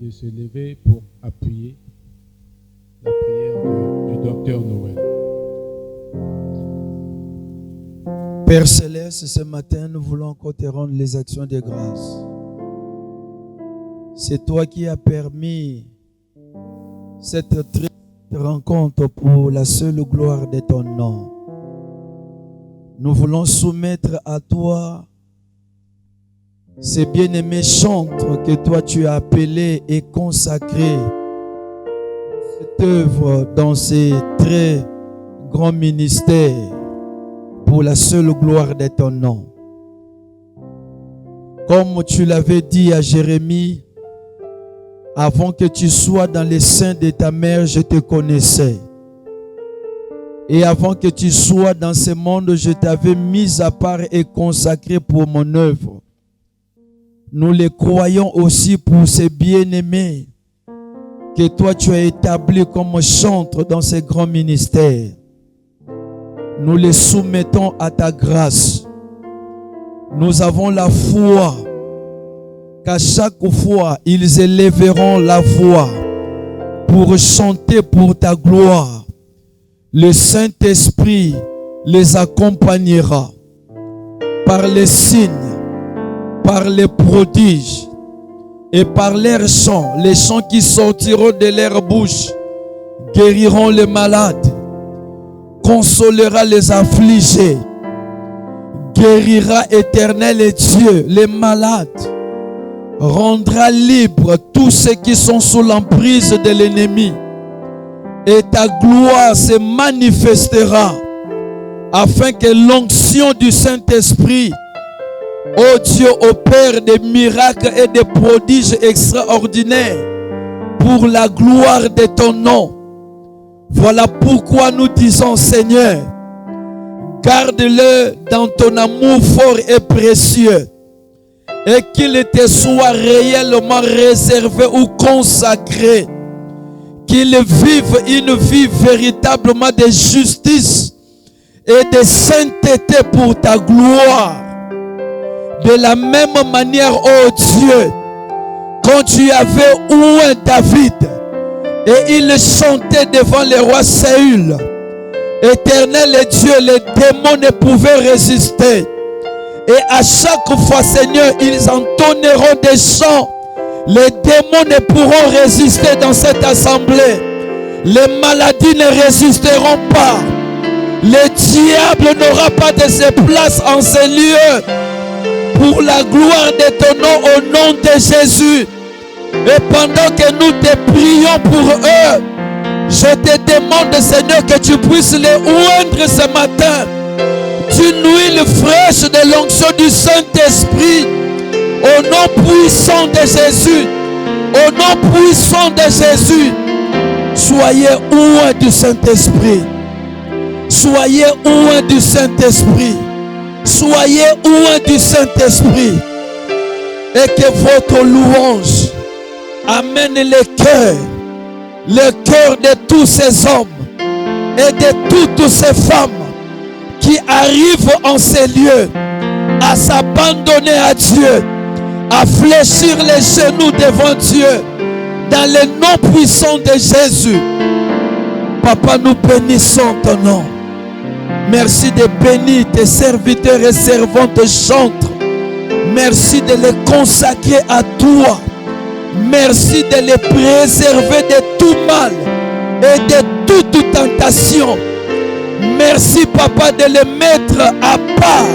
de se lever pour appuyer la prière du docteur Noël. Père Céleste, ce matin, nous voulons encore te rendre les actions de grâce. C'est toi qui as permis cette rencontre pour la seule gloire de ton nom. Nous voulons soumettre à toi ces bien-aimés chantres que toi tu as appelés et consacrés cette œuvre dans ces très grands ministères pour la seule gloire de ton nom. Comme tu l'avais dit à Jérémie, avant que tu sois dans les seins de ta mère, je te connaissais. Et avant que tu sois dans ce monde, je t'avais mis à part et consacré pour mon œuvre. Nous les croyons aussi pour ces bien-aimés que toi tu as établis comme chantres dans ces grands ministères. Nous les soumettons à ta grâce. Nous avons la foi qu'à chaque fois, ils élèveront la voix pour chanter pour ta gloire. Le Saint-Esprit les accompagnera par les signes, par les prodiges et par leurs chants. Les chants qui sortiront de leur bouche guériront les malades, consolera les affligés, guérira Éternel et Dieu les malades, rendra libre tous ceux qui sont sous l'emprise de l'ennemi. Et ta gloire se manifestera afin que l'onction du Saint-Esprit, ô Dieu, opère des miracles et des prodiges extraordinaires pour la gloire de ton nom. Voilà pourquoi nous disons, Seigneur, garde-le dans ton amour fort et précieux, et qu'il te soit réellement réservé ou consacré, qu'il vive une vie véritablement de justice et de sainteté pour ta gloire. De la même manière, ô Dieu, quand tu avais oint David et il chantait devant le roi Saül, Éternel et Dieu, les démons ne pouvaient résister. Et à chaque fois, Seigneur, ils entonneront des chants. Les démons ne pourront résister dans cette assemblée. Les maladies ne résisteront pas. Le diable n'aura pas de ses places en ces lieux. Pour la gloire de ton nom, au nom de Jésus. Et pendant que nous te prions pour eux, je te demande, Seigneur, que tu puisses les oindre ce matin d'une huile fraîche de l'onction du Saint-Esprit, au nom puissant de Jésus. Au nom puissant de Jésus, soyez oints du Saint-Esprit. Soyez oints du Saint-Esprit. Soyez oints du Saint-Esprit. Et que votre louange amène le cœur de tous ces hommes et de toutes ces femmes qui arrivent en ces lieux à s'abandonner à Dieu, à fléchir les genoux devant Dieu, dans le nom puissant de Jésus. Papa, nous bénissons ton nom. Merci de bénir tes serviteurs et servantes chantres. Merci de les consacrer à toi. Merci de les préserver de tout mal et de toute tentation. Merci, Papa, de les mettre à part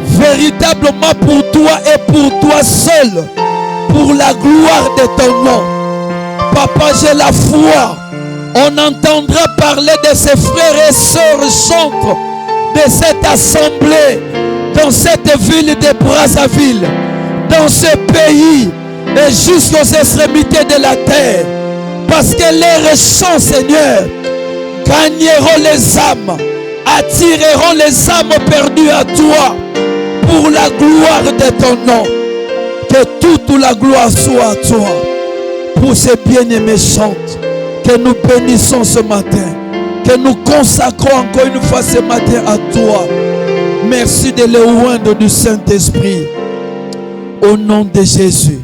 véritablement pour toi et pour toi seul, pour la gloire de ton nom. Papa, j'ai la foi. On entendra parler de ces frères et sœurs chantres de cette assemblée, dans cette ville de Brazzaville, dans ce pays et jusqu'aux extrémités de la terre. Parce que les chants, Seigneur, gagneront les âmes, attireront les âmes perdues à toi pour la gloire de ton nom. Que toute la gloire soit à toi. Pour ces bien-aimés chantes que nous bénissons ce matin, que nous consacrons encore une fois ce matin à toi. Merci de les oindre du Saint-Esprit. Au nom de Jésus.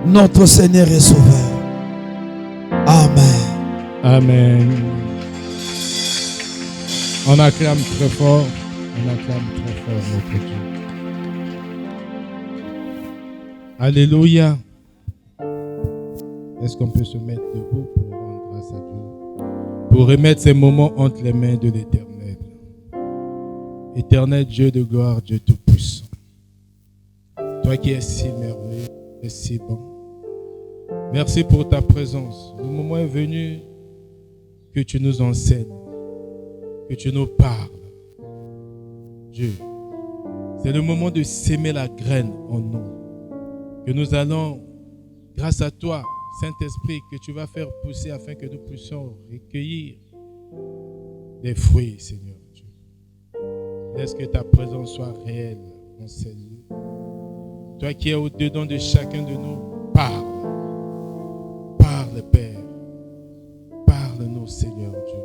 notre Seigneur et Sauveur. Amen. Amen. On acclame très fort. On acclame très fort notre Dieu. Alléluia. Est-ce qu'on peut se mettre debout pour rendre grâce à Dieu? Pour remettre ces moments entre les mains de l'Éternel. Éternel Dieu de gloire, Dieu tout-puissant. Toi qui es si merveilleux et si bon. Merci pour ta présence. Le moment est venu que tu nous enseignes, que tu nous parles. Dieu, c'est le moment de s'aimer la graine en nous. Que nous allons, grâce à toi, Saint-Esprit, que tu vas faire pousser afin que nous puissions recueillir des fruits, Seigneur Dieu. Laisse que ta présence soit réelle en ces lieux. Toi qui es au-dedans de chacun de nous, parle. Parle, Père. Parle-nous, Seigneur Dieu.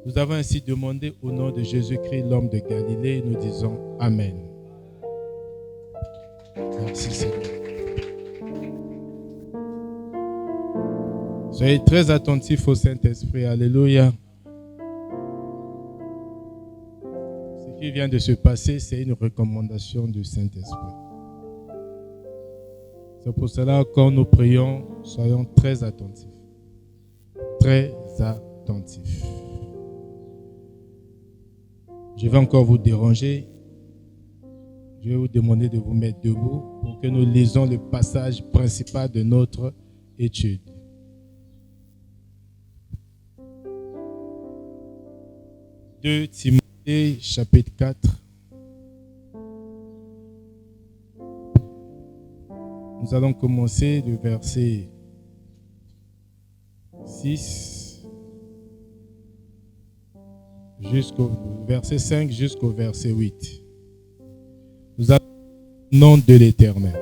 Nous avons ainsi demandé au nom de Jésus-Christ, l'homme de Galilée, nous disons Amen. Merci, Seigneur. Soyez très attentifs au Saint-Esprit. Alléluia. Ce qui vient de se passer, c'est une recommandation du Saint-Esprit. C'est pour cela, quand nous prions, soyons très attentifs. Très attentifs. Je vais encore vous déranger. Je vais vous demander de vous mettre debout pour que nous lisons le passage principal de notre étude. De Timothée, chapitre 4. Nous allons commencer le verset 6 jusqu'au verset 5 jusqu'au verset 8. Nous allons au nom de l'Éternel.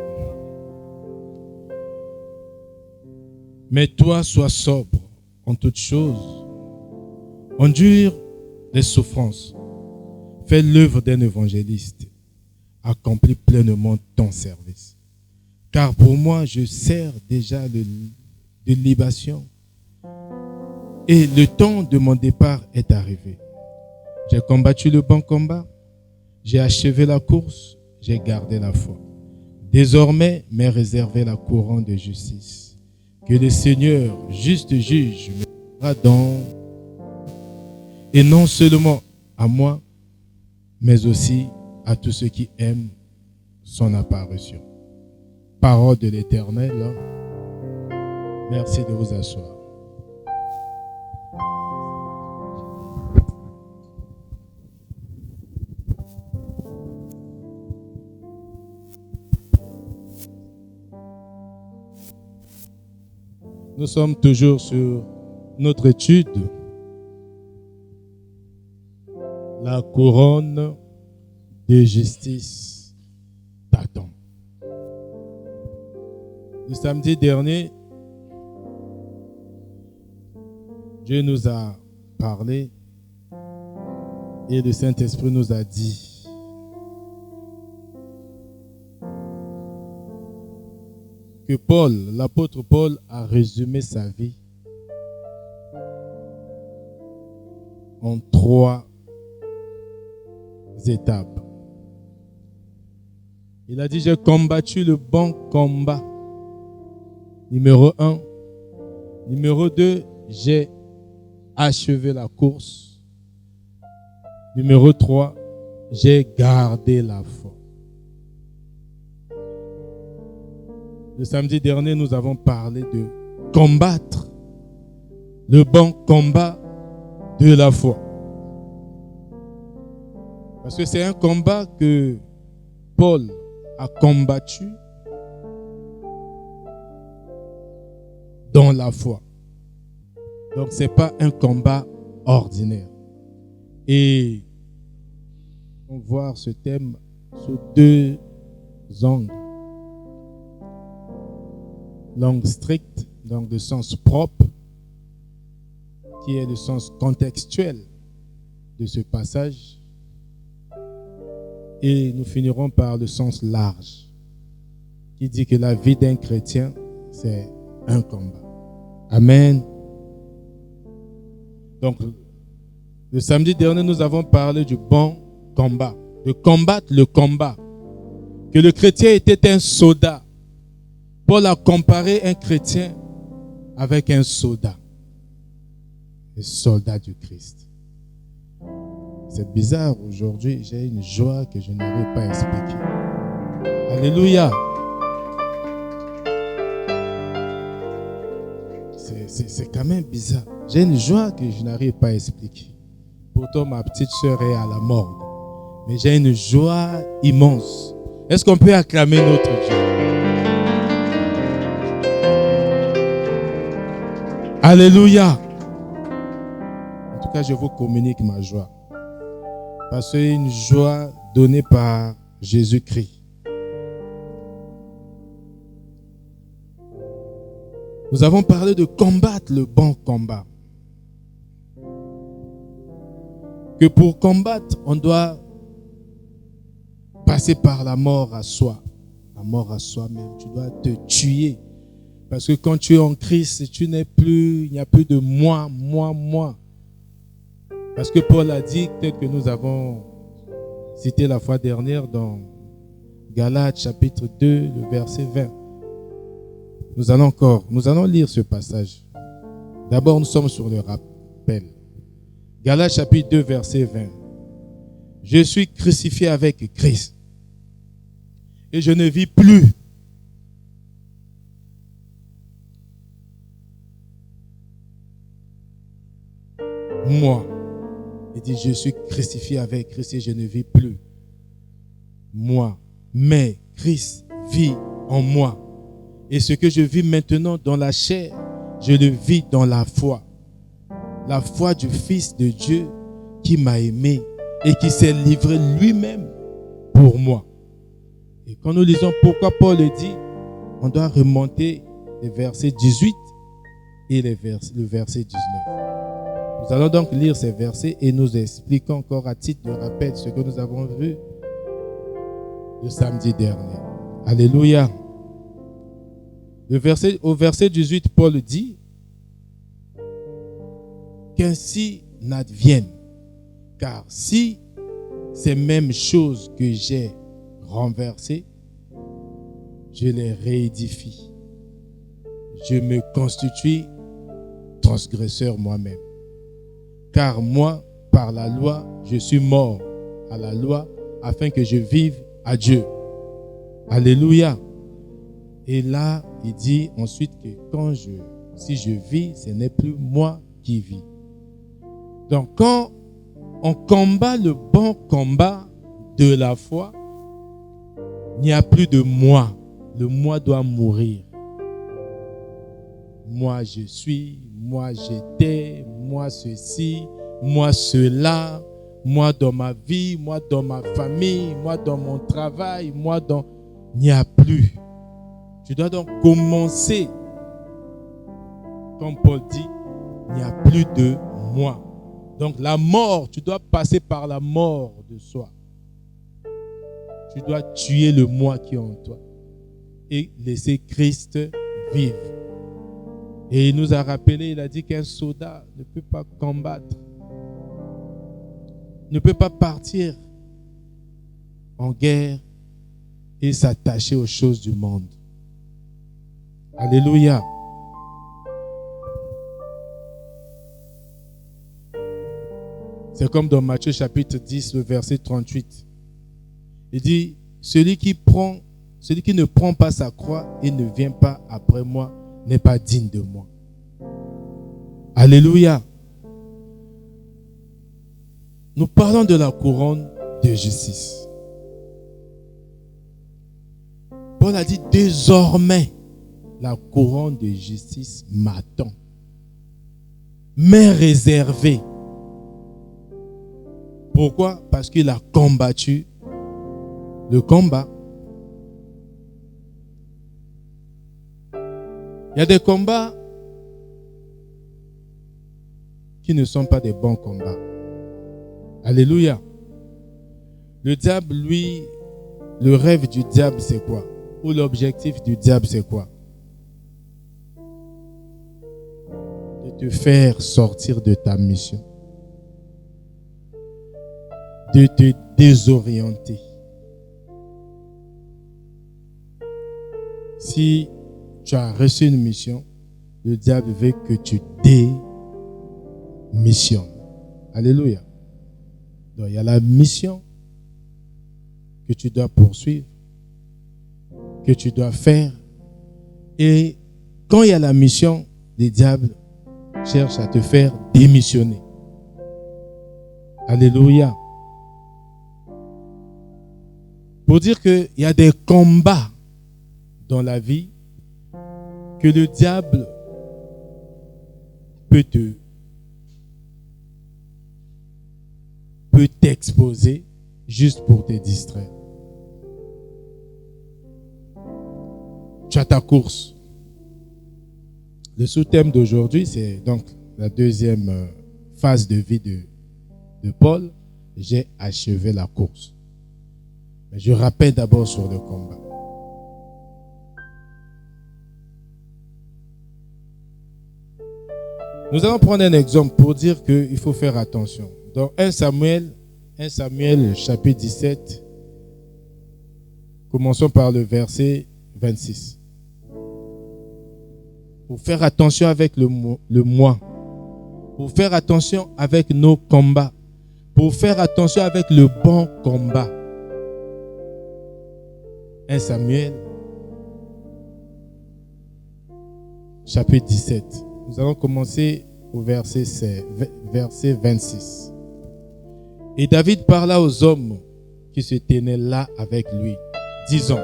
Mais toi, sois sobre en toutes choses, endure les souffrances, fais l'œuvre d'un évangéliste, accomplis pleinement ton service. Car pour moi, je sers déjà de libation et le temps de mon départ est arrivé. J'ai combattu le bon combat, j'ai achevé la course, j'ai gardé la foi. Désormais, m'est réservé la couronne de justice, que le Seigneur, juste juge, me donnera dans, et non seulement à moi, mais aussi à tous ceux qui aiment son apparition. Parole de l'Éternel. Merci de vous asseoir. Nous sommes toujours sur notre étude. La couronne de justice t'attend. Le samedi dernier, Dieu nous a parlé et le Saint-Esprit nous a dit que Paul, l'apôtre Paul, a résumé sa vie en 3 étapes. Il a dit, j'ai combattu le bon combat. Numéro 1. Numéro 2, j'ai achevé la course. Numéro 3, j'ai gardé la foi. Le samedi dernier, nous avons parlé de combattre le bon combat de la foi. Parce que c'est un combat que Paul a combattu dans la foi. Donc, ce n'est pas un combat ordinaire. Et on va voir ce thème sous 2 angles. L'angle strict, donc le sens propre, qui est le sens contextuel de ce passage. Et nous finirons par le sens large, qui dit que la vie d'un chrétien c'est un combat. Amen. Donc, le samedi dernier, nous avons parlé du bon combat, de combattre le combat. Que le chrétien était un soldat. Paul a comparé un chrétien avec un soldat. Le soldat du Christ. C'est bizarre, aujourd'hui, j'ai une joie que je n'arrive pas à expliquer. Alléluia. C'est quand même bizarre. J'ai une joie que je n'arrive pas à expliquer. Pourtant, ma petite sœur est à la morgue. Mais j'ai une joie immense. Est-ce qu'on peut acclamer notre Dieu? Alléluia. En tout cas, je vous communique ma joie. Parce que c'est une joie donnée par Jésus-Christ. Nous avons parlé de combattre le bon combat. Que pour combattre, on doit passer par la mort à soi. La mort à soi-même. Tu dois te tuer. Parce que quand tu es en Christ, tu n'es plus, il n'y a plus de moi. Parce que Paul a dit, peut-être que nous avons cité la fois dernière dans Galates chapitre 2, le verset 20. Nous allons lire ce passage. D'abord, nous sommes sur le rappel. Galates chapitre 2, verset 20. Je suis crucifié avec Christ. Et je ne vis plus. Moi. Il dit, je suis crucifié avec Christ et je ne vis plus. Moi. Mais Christ vit en moi. Et ce que je vis maintenant dans la chair, je le vis dans la foi. La foi du Fils de Dieu qui m'a aimé et qui s'est livré lui-même pour moi. Et quand nous lisons pourquoi Paul le dit, on doit remonter les versets 18 et le verset 19. Nous allons donc lire ces versets et nous expliquer encore à titre de rappel ce que nous avons vu le samedi dernier. Alléluia. Au verset 18, Paul dit qu'ainsi n'advienne, car si ces mêmes choses que j'ai renversées, je les réédifie, je me constitue transgresseur moi-même. Car moi, par la loi, je suis mort à la loi afin que je vive à Dieu. Alléluia. Et là, il dit ensuite que si je vis, ce n'est plus moi qui vis. Donc, quand on combat le bon combat de la foi, il n'y a plus de moi. Le moi doit mourir. Moi je suis, moi j'étais, moi ceci, moi cela, moi dans ma vie, moi dans ma famille, moi dans mon travail, Il n'y a plus. Tu dois donc commencer, comme Paul dit, il n'y a plus de moi. Donc la mort, tu dois passer par la mort de soi. Tu dois tuer le moi qui est en toi et laisser Christ vivre. Et il nous a rappelé, il a dit qu'un soldat ne peut pas combattre, ne peut pas partir en guerre et s'attacher aux choses du monde. Alléluia. C'est comme dans Matthieu chapitre 10, le verset 38. Il dit, celui qui ne prend pas sa croix et ne vient pas après moi n'est pas digne de moi. Alléluia. Nous parlons de la couronne de justice. Paul a dit, désormais, la couronne de justice m'attend, m'est réservée. Pourquoi? Parce qu'il a combattu le combat. Il y a des combats qui ne sont pas des bons combats. Alléluia. Le diable, lui, le rêve du diable, c'est quoi? Ou l'objectif du diable, c'est quoi? te faire sortir de ta mission, de te désorienter. Si tu as reçu une mission, le diable veut que tu démissionnes. Alléluia. Donc, il y a la mission que tu dois poursuivre, que tu dois faire. Et quand il y a la mission, le diable cherche à te faire démissionner. Alléluia. Pour dire qu'il y a des combats dans la vie que le diable peut t'exposer juste pour te distraire. Tu as ta course. Le sous-thème d'aujourd'hui, c'est donc la deuxième phase de vie de Paul. J'ai achevé la course. Mais je rappelle d'abord sur le combat. Nous allons prendre un exemple pour dire qu'il faut faire attention. Dans 1 Samuel chapitre 17, commençons par le verset 26. Pour faire attention avec le moi, pour faire attention avec nos combats, pour faire attention avec le bon combat. 1 Samuel chapitre 17. Nous allons commencer au verset 26. Et David parla aux hommes qui se tenaient là avec lui, disant: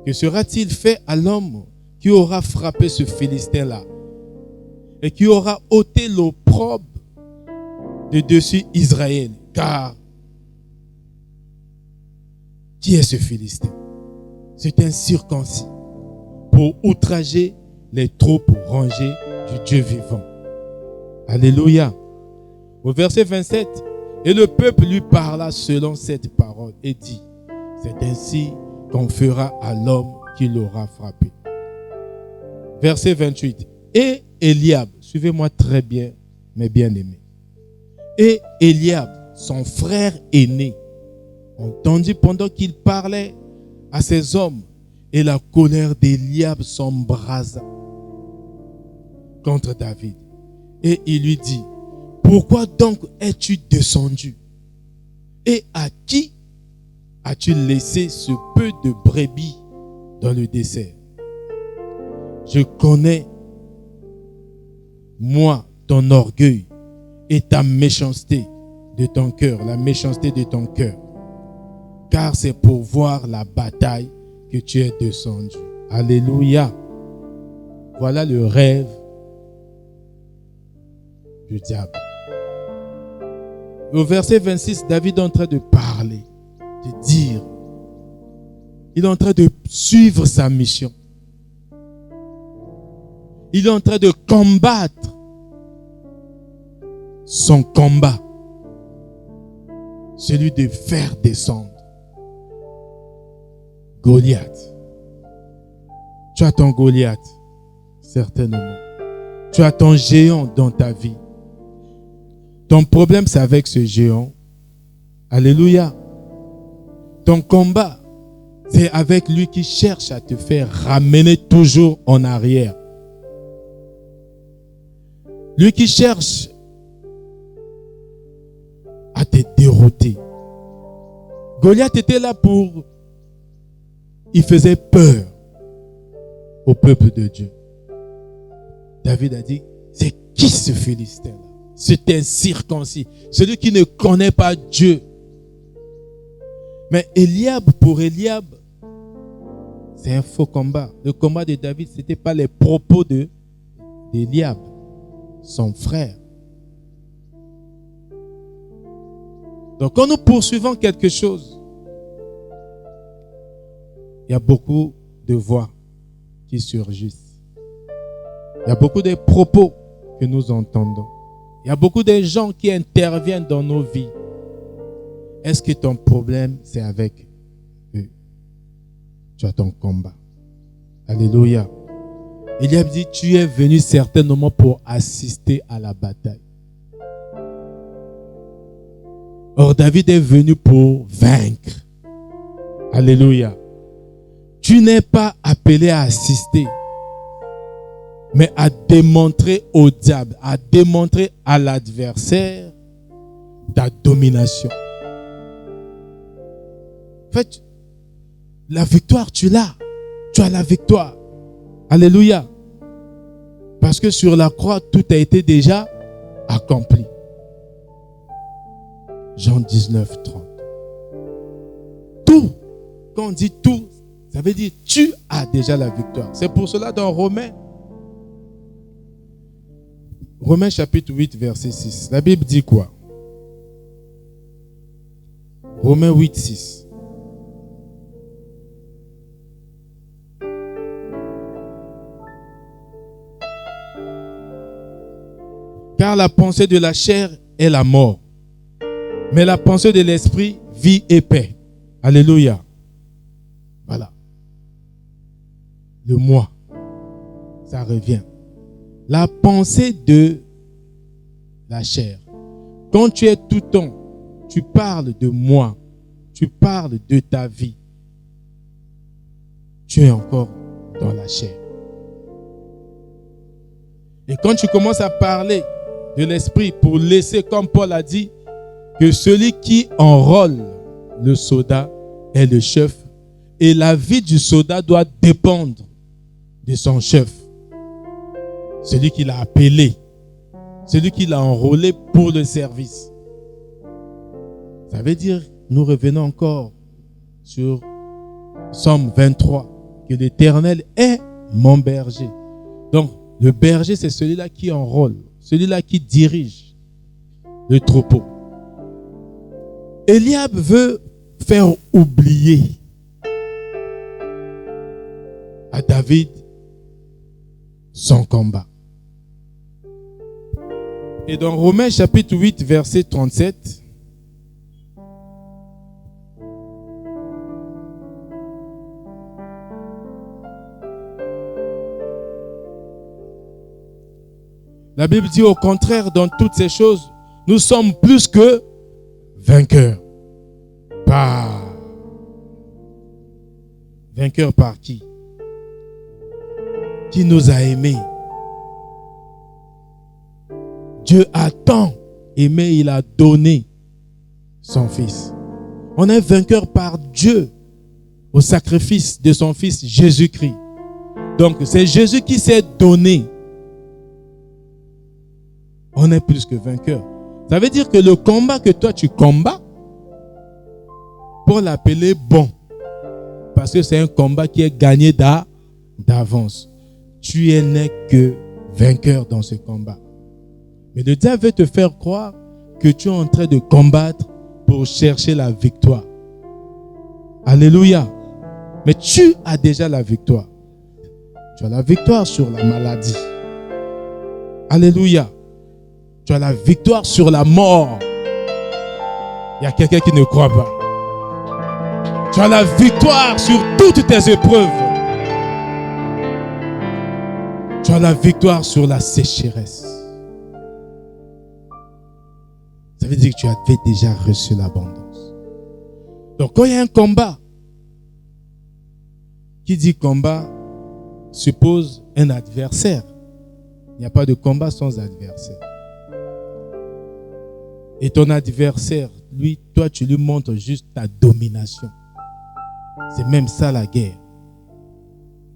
que sera-t-il fait à l'homme qui aura frappé ce Philistin-là et qui aura ôté l'opprobre de dessus Israël? Car qui est ce Philistin? C'est un circoncis pour outrager les troupes rangées du Dieu vivant. Alléluia. Au verset 27, et le peuple lui parla selon cette parole et dit: c'est ainsi qu'on fera à l'homme qui l'aura frappé. Verset 28, et Eliab, suivez-moi très bien, mes bien-aimés. Et Eliab, son frère aîné, entendit pendant qu'il parlait à ses hommes, et la colère d'Eliab s'embrasa contre David. Et il lui dit: pourquoi donc es-tu descendu? Et à qui as-tu laissé ce peu de brebis dans le désert? Je connais, moi, ton orgueil et ta méchanceté de ton cœur, la méchanceté de ton cœur. Car c'est pour voir la bataille que tu es descendu. Alléluia. Voilà le rêve du diable. Au verset 26, David est en train de parler, de dire. Il est en train de suivre sa mission. Il est en train de combattre son combat. Celui de faire descendre Goliath. Tu as ton Goliath, certainement. Tu as ton géant dans ta vie. Ton problème, c'est avec ce géant. Alléluia. Ton combat, c'est avec lui qui cherche à te faire ramener toujours en arrière. Lui qui cherche à te dérouter. Goliath était là pour... Il faisait peur au peuple de Dieu. David a dit: c'est qui ce Philistin-là? C'est un circoncis, celui qui ne connaît pas Dieu. Mais Eliab, pour Eliab, c'est un faux combat. Le combat de David, ce n'était pas les propos d'Eliab, son frère. Donc quand nous poursuivons quelque chose, il y a beaucoup de voix qui surgissent. Il y a beaucoup de propos que nous entendons. Il y a beaucoup de gens qui interviennent dans nos vies. Est-ce que ton problème, c'est avec eux? Tu as ton combat. Alléluia. Eliab dit, tu es venu certainement pour assister à la bataille. Or, David est venu pour vaincre. Alléluia. Tu n'es pas appelé à assister, mais à démontrer au diable, à démontrer à l'adversaire ta domination. En fait, la victoire, tu l'as. Tu as la victoire. Alléluia. Parce que sur la croix, tout a été déjà accompli. Jean 19, 30. Tout. Quand on dit tout, ça veut dire tu as déjà la victoire. C'est pour cela dans Romains chapitre 8, verset 6. La Bible dit quoi? Romains 8, 6. Car la pensée de la chair est la mort, mais la pensée de l'esprit, vie et paix. Alléluia. Voilà. Le moi, ça revient. La pensée de la chair. Quand tu es tout temps, tu parles de moi, tu parles de ta vie. Tu es encore dans la chair. Et quand tu commences à parler de l'esprit pour laisser, comme Paul a dit, que celui qui enrôle le soldat est le chef et la vie du soldat doit dépendre de son chef. Celui qui l'a appelé, celui qui l'a enrôlé pour le service. Ça veut dire, nous revenons encore sur Psaume 23, que l'Éternel est mon berger. Donc, le berger, c'est celui-là qui enrôle, celui-là qui dirige le troupeau. Eliab veut faire oublier à David son combat. Et dans Romains chapitre 8, verset 37, la Bible dit au contraire, dans toutes ces choses, nous sommes plus que vainqueurs. Vainqueurs par qui? Qui nous a aimés. Dieu a tant aimé, il a donné son Fils. On est vainqueur par Dieu au sacrifice de son Fils Jésus-Christ. Donc c'est Jésus qui s'est donné. On est plus que vainqueur. Ça veut dire que le combat que toi tu combats, pour l'appeler bon, parce que c'est un combat qui est gagné d'avance. Tu es né que vainqueur dans ce combat. Mais le diable veut te faire croire que tu es en train de combattre pour chercher la victoire. Alléluia. Mais tu as déjà la victoire. Tu as la victoire sur la maladie. Alléluia. Tu as la victoire sur la mort. Il y a quelqu'un qui ne croit pas. Tu as la victoire sur toutes tes épreuves. Tu as la victoire sur la sécheresse. Ça veut dire que tu avais déjà reçu l'abondance. Donc quand il y a un combat, qui dit combat suppose un adversaire. Il n'y a pas de combat sans adversaire. Et ton adversaire, lui, toi, tu lui montres juste ta domination. C'est même ça la guerre.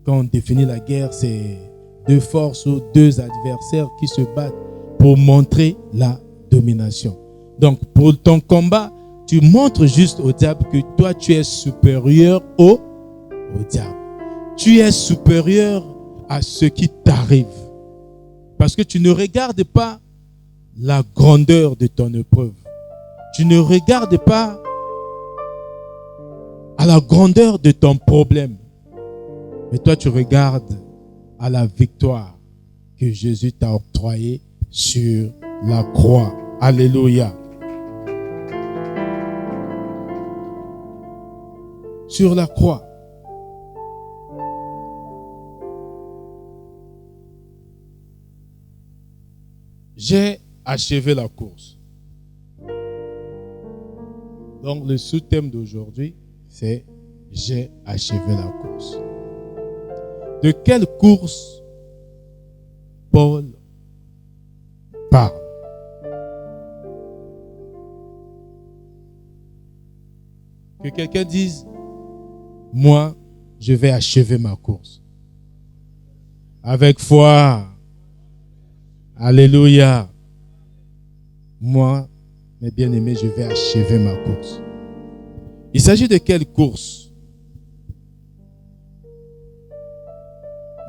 Quand on définit la guerre, c'est deux forces ou deux adversaires qui se battent pour montrer la domination. Donc, pour ton combat, tu montres juste au diable que toi, tu es supérieur au diable. Tu es supérieur à ce qui t'arrive. Parce que tu ne regardes pas la grandeur de ton épreuve. Tu ne regardes pas à la grandeur de ton problème. Mais toi, tu regardes à la victoire que Jésus t'a octroyée sur la croix. Alléluia. Sur la croix. j'ai achevé la course. Donc le sous-thème d'aujourd'hui, c'est j'ai achevé la course. De quelle course Paul parle? Que quelqu'un dise, moi, je vais achever ma course. Avec foi. Alléluia. Moi, mes bien-aimés, je vais achever ma course. Il s'agit de quelle course?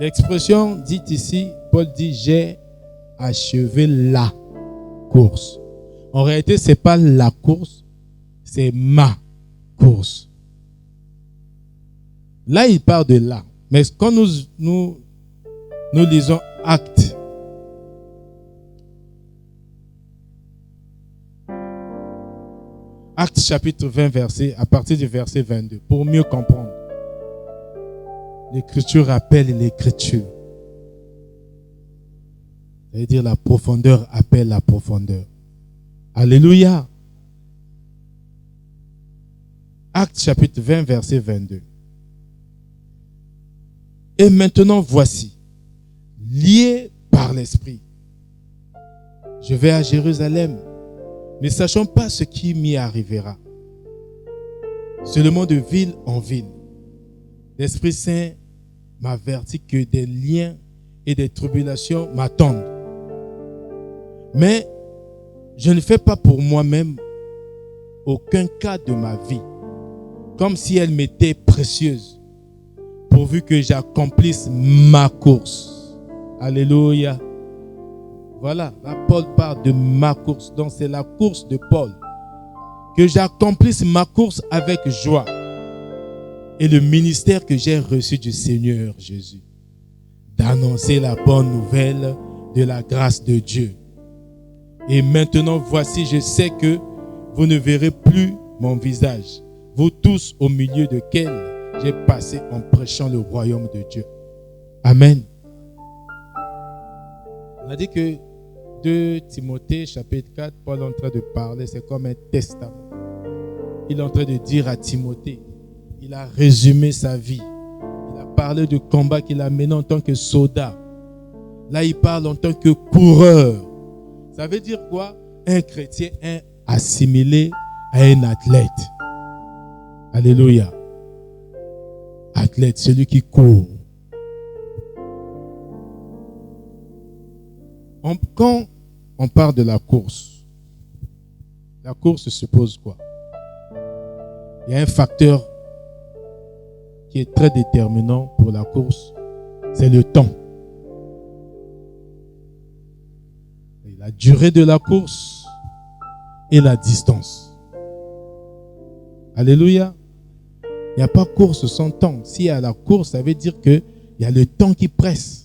L'expression dite ici, Paul dit, j'ai achevé la course. En réalité, ce n'est pas la course, c'est ma course. Là, il parle de là. Mais quand nous lisons Actes, Actes chapitre 20, à partir du verset 22, pour mieux comprendre. L'écriture appelle l'écriture. Ça veut dire la profondeur appelle la profondeur. Alléluia. Actes chapitre 20, verset 22. Et maintenant voici, lié par l'Esprit, je vais à Jérusalem, ne sachant pas ce qui m'y arrivera. Seulement de ville en ville, l'Esprit Saint m'avertit que des liens et des tribulations m'attendent. Mais je ne fais pas pour moi-même aucun cas de ma vie, comme si elle m'était précieuse, pourvu que j'accomplisse ma course. Alléluia. Voilà, là Paul parle de ma course. Donc c'est la course de Paul. Que j'accomplisse ma course avec joie. Et le ministère que j'ai reçu du Seigneur Jésus. D'annoncer la bonne nouvelle de la grâce de Dieu. Et maintenant, voici, je sais que vous ne verrez plus mon visage. Vous tous au milieu desquels j'ai passé en prêchant le royaume de Dieu. Amen. On a dit que 2 Timothée chapitre 4, Paul est en train de parler, c'est comme un testament. Il est en train de dire à Timothée, il a résumé sa vie. Il a parlé du combat qu'il a mené en tant que soldat. Là, il parle en tant que coureur. Ça veut dire quoi? Un chrétien est assimilé à un athlète. Alléluia. Athlète, celui qui court. Quand on parle de la course suppose quoi? Il y a un facteur qui est très déterminant pour la course, c'est le temps. Et la durée de la course et la distance. Alléluia. Il n'y a pas course sans temps. S'il y a la course, ça veut dire qu'il y a le temps qui presse.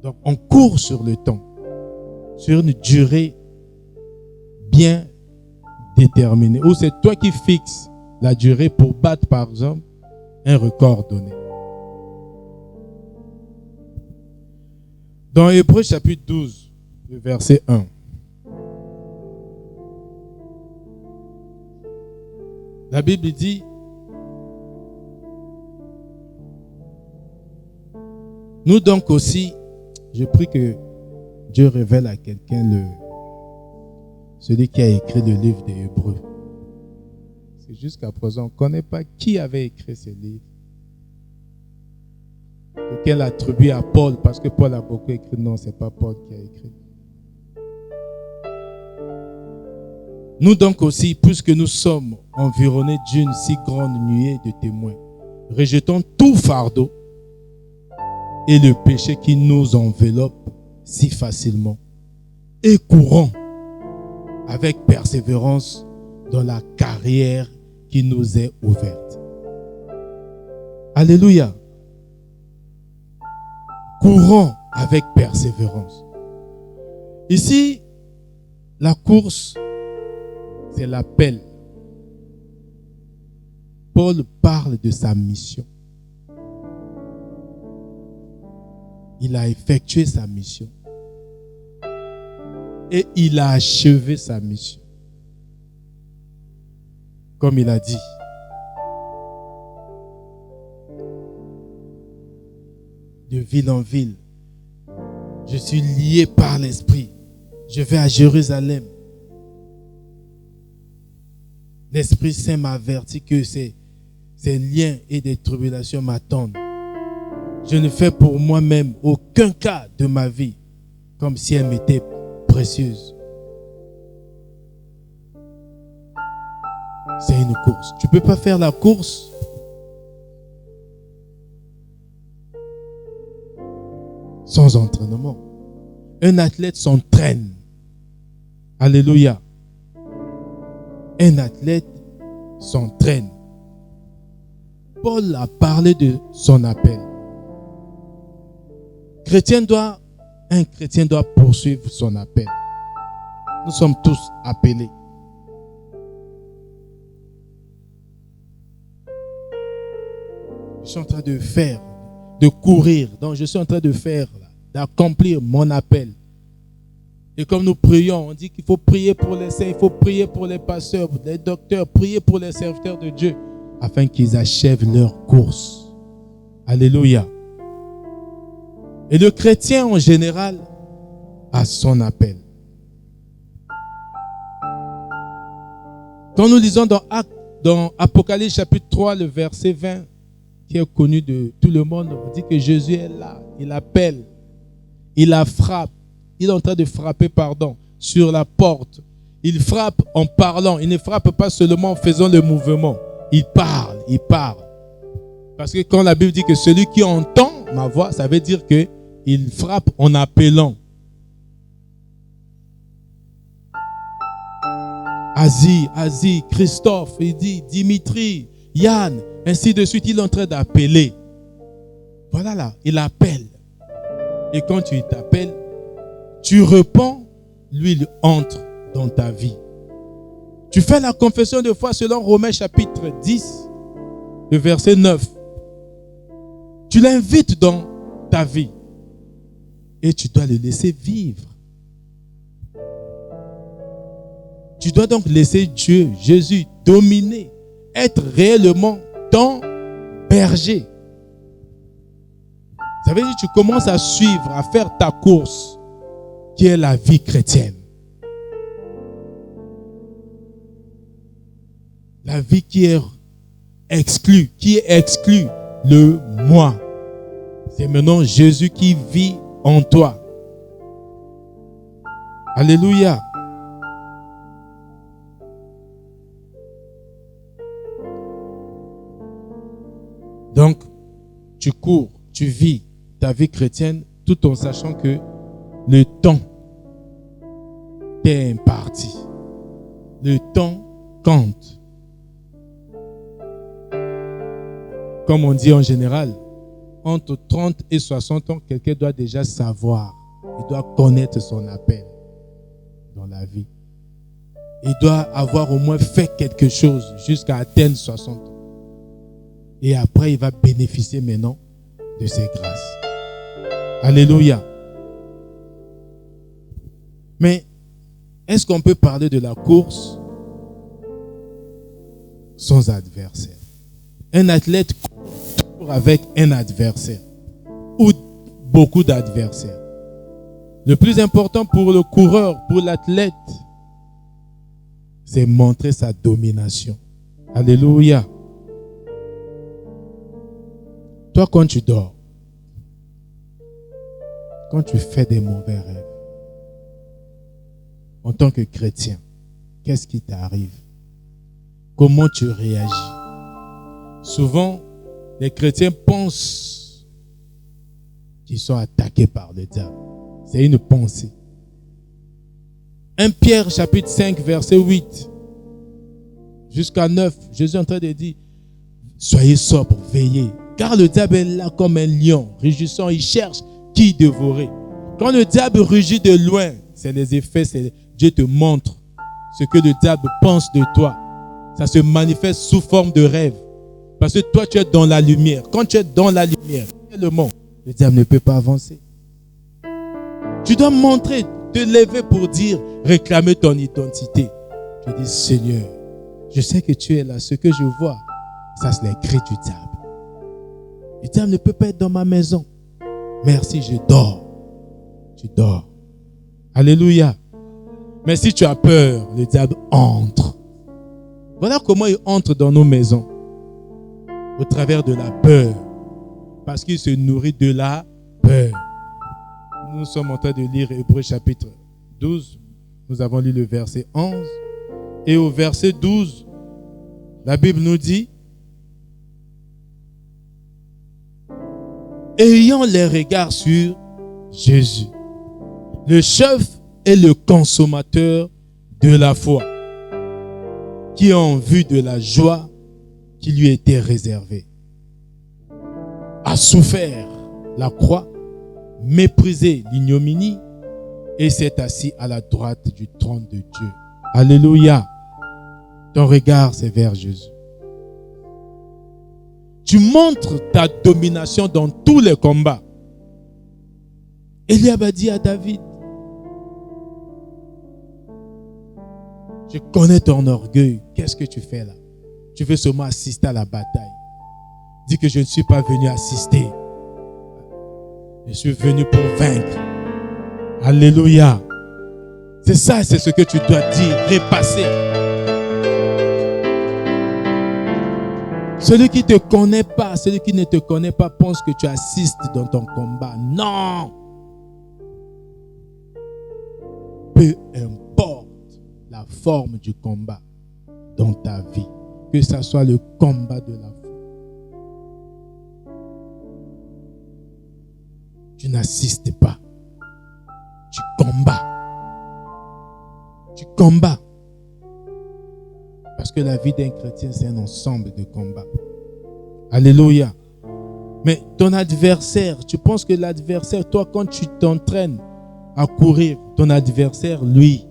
Donc, on court sur le temps, sur une durée bien déterminée. Ou c'est toi qui fixes la durée pour battre, par exemple, un record donné. Dans Hébreux chapitre 12, le verset 1. La Bible dit, nous donc aussi, je prie que Dieu révèle à quelqu'un celui qui a écrit le livre des Hébreux. C'est jusqu'à présent, on ne connaît pas qui avait écrit ce livre. Quelqu'un l'attribue à Paul parce que Paul a beaucoup écrit. Non, ce n'est pas Paul qui a écrit. Nous donc aussi, puisque nous sommes environnés d'une si grande nuée de témoins, rejetons tout fardeau et le péché qui nous enveloppe si facilement et courons avec persévérance dans la carrière qui nous est ouverte. Alléluia. Courons avec persévérance. Ici, la course, c'est l'appel. Paul parle de sa mission. il a effectué sa mission. Et il a achevé sa mission. Comme il a dit. De ville en ville, je suis lié par l'Esprit. Je vais à Jérusalem. L'Esprit Saint m'a averti que ces liens et des tribulations m'attendent. Je ne fais pour moi-même aucun cas de ma vie comme si elle m'était précieuse. C'est une course. Tu ne peux pas faire la course sans entraînement. Un athlète s'entraîne. Alléluia. Un athlète s'entraîne. Paul a parlé de son appel. Un chrétien doit poursuivre son appel. Nous sommes tous appelés. Je suis en train de faire, de courir. Donc je suis en train de faire, d'accomplir mon appel. Et comme nous prions, on dit qu'il faut prier pour les saints, il faut prier pour les pasteurs, les docteurs, prier pour les serviteurs de Dieu, afin qu'ils achèvent leur course. Alléluia. Et le chrétien en général a son appel. Quand nous lisons dans Apocalypse chapitre 3, le verset 20, qui est connu de tout le monde, on dit que Jésus est là, il appelle, il la frappe, il est en train de frapper, sur la porte. Il frappe en parlant, il ne frappe pas seulement en faisant le mouvement, il parle. Parce que quand la Bible dit que celui qui entend ma voix, ça veut dire qu'il frappe en appelant. Asie, Christophe, il dit Dimitri, Yann, ainsi de suite, il est en train d'appeler. Voilà là, il appelle. Et quand tu t'appelles, tu réponds, lui il entre dans ta vie. Tu fais la confession de foi selon Romains chapitre 10, le verset 9. Tu l'invites dans ta vie. Et tu dois le laisser vivre. Tu dois donc laisser Dieu, Jésus, dominer, être réellement ton berger. Ça veut dire que tu commences à suivre, à faire ta course, qui est la vie chrétienne. La vie qui est exclue le moi. C'est maintenant Jésus qui vit en toi. Alléluia. Donc, tu cours, tu vis ta vie chrétienne tout en sachant que le temps t'est imparti. Le temps compte. Comme on dit en général, entre 30 et 60 ans, quelqu'un doit déjà savoir. Il doit connaître son appel dans la vie. Il doit avoir au moins fait quelque chose jusqu'à atteindre 60 ans. Et après, il va bénéficier maintenant de ses grâces. Alléluia. Mais est-ce qu'on peut parler de la course sans adversaire? Un athlète court avec un adversaire ou beaucoup d'adversaires. Le plus important pour le coureur, pour l'athlète, c'est montrer sa domination. Alléluia. Toi, quand tu dors, quand tu fais des mauvais rêves, en tant que chrétien, qu'est-ce qui t'arrive? Comment tu réagis? Souvent, les chrétiens pensent qu'ils sont attaqués par le diable. C'est une pensée. 1 Pierre chapitre 5 verset 8 jusqu'à 9, Jésus est en train de dire, soyez sobres, veillez, car le diable est là comme un lion, rugissant, il cherche qui dévorer. Quand le diable rugit de loin, c'est les effets, Dieu te montre ce que le diable pense de toi. Ça se manifeste sous forme de rêve. Parce que toi, tu es dans la lumière. Quand tu es dans la lumière, le diable ne peut pas avancer. Tu dois montrer, te lever pour dire, réclamer ton identité. Je dis, Seigneur, je sais que tu es là. Ce que je vois, ça c'est les cris du diable. Le diable ne peut pas être dans ma maison. Merci, je dors. Tu dors. Alléluia. Mais si tu as peur, le diable entre. Voilà comment il entre dans nos maisons. Au travers de la peur. Parce qu'il se nourrit de la peur. Nous sommes en train de lire Hébreux chapitre 12. Nous avons lu le verset 11. Et au verset 12, la Bible nous dit, ayant les regards sur Jésus, le chef et le consommateur de la foi, qui en vue de la joie qui lui était réservée, a souffert la croix, méprisé l'ignominie et s'est assis à la droite du trône de Dieu. Alléluia. Ton regard, c'est vers Jésus. Tu montres ta domination dans tous les combats. Eliab a dit à David, je connais ton orgueil. Qu'est-ce que tu fais là? Tu veux seulement assister à la bataille. Dis que je ne suis pas venu assister. Je suis venu pour vaincre. Alléluia. C'est ça, c'est ce que tu dois dire, repasser. Celui qui ne te connaît pas, celui qui ne te connaît pas pense que tu assistes dans ton combat. Non. Peu importe la forme du combat dans ta vie, que ce soit le combat de la foi. Tu n'assistes pas. Tu combats. Tu combats. Parce que la vie d'un chrétien, c'est un ensemble de combats. Alléluia. Mais ton adversaire, tu penses que l'adversaire, toi, quand tu t'entraînes à courir, ton adversaire, lui,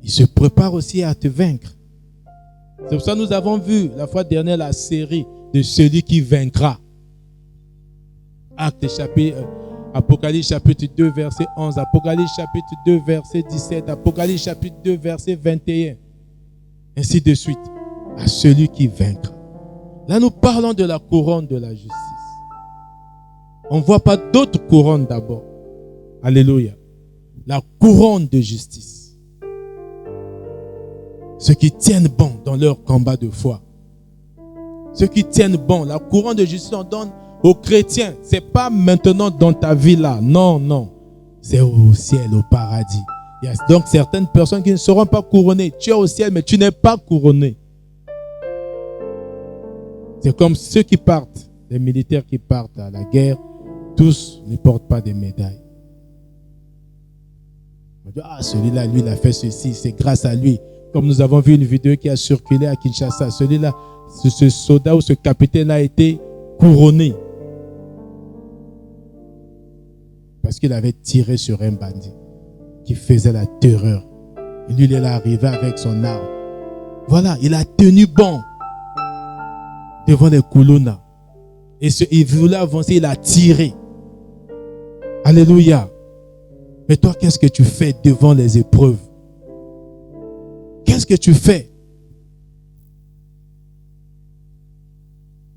il se prépare aussi à te vaincre. C'est pour ça que nous avons vu la fois dernière la série de celui qui vaincra. Apocalypse chapitre 2, verset 11. Apocalypse chapitre 2, verset 17. Apocalypse chapitre 2, verset 21. Ainsi de suite. À celui qui vaincra. Là, nous parlons de la couronne de la justice. On ne voit pas d'autres couronnes d'abord. Alléluia. La couronne de justice. Ceux qui tiennent bon dans leur combat de foi. Ceux qui tiennent bon. La couronne de justice, on donne aux chrétiens. Ce n'est pas maintenant dans ta vie là. Non, non. C'est au ciel, au paradis. Il y a donc certaines personnes qui ne seront pas couronnées. Tu es au ciel, mais tu n'es pas couronné. C'est comme ceux qui partent, les militaires qui partent à la guerre, tous ne portent pas de médailles. On dit, ah, celui-là, lui, il a fait ceci, c'est grâce à lui. Comme nous avons vu une vidéo qui a circulé à Kinshasa, celui-là, ce soldat ou ce capitaine a été couronné. Parce qu'il avait tiré sur un bandit qui faisait la terreur. Et lui, il est arrivé avec son arme. Voilà, il a tenu bon devant les colonnes. Et il voulait avancer, il a tiré. Alléluia. Mais toi, qu'est-ce que tu fais devant les épreuves? Qu'est-ce que tu fais?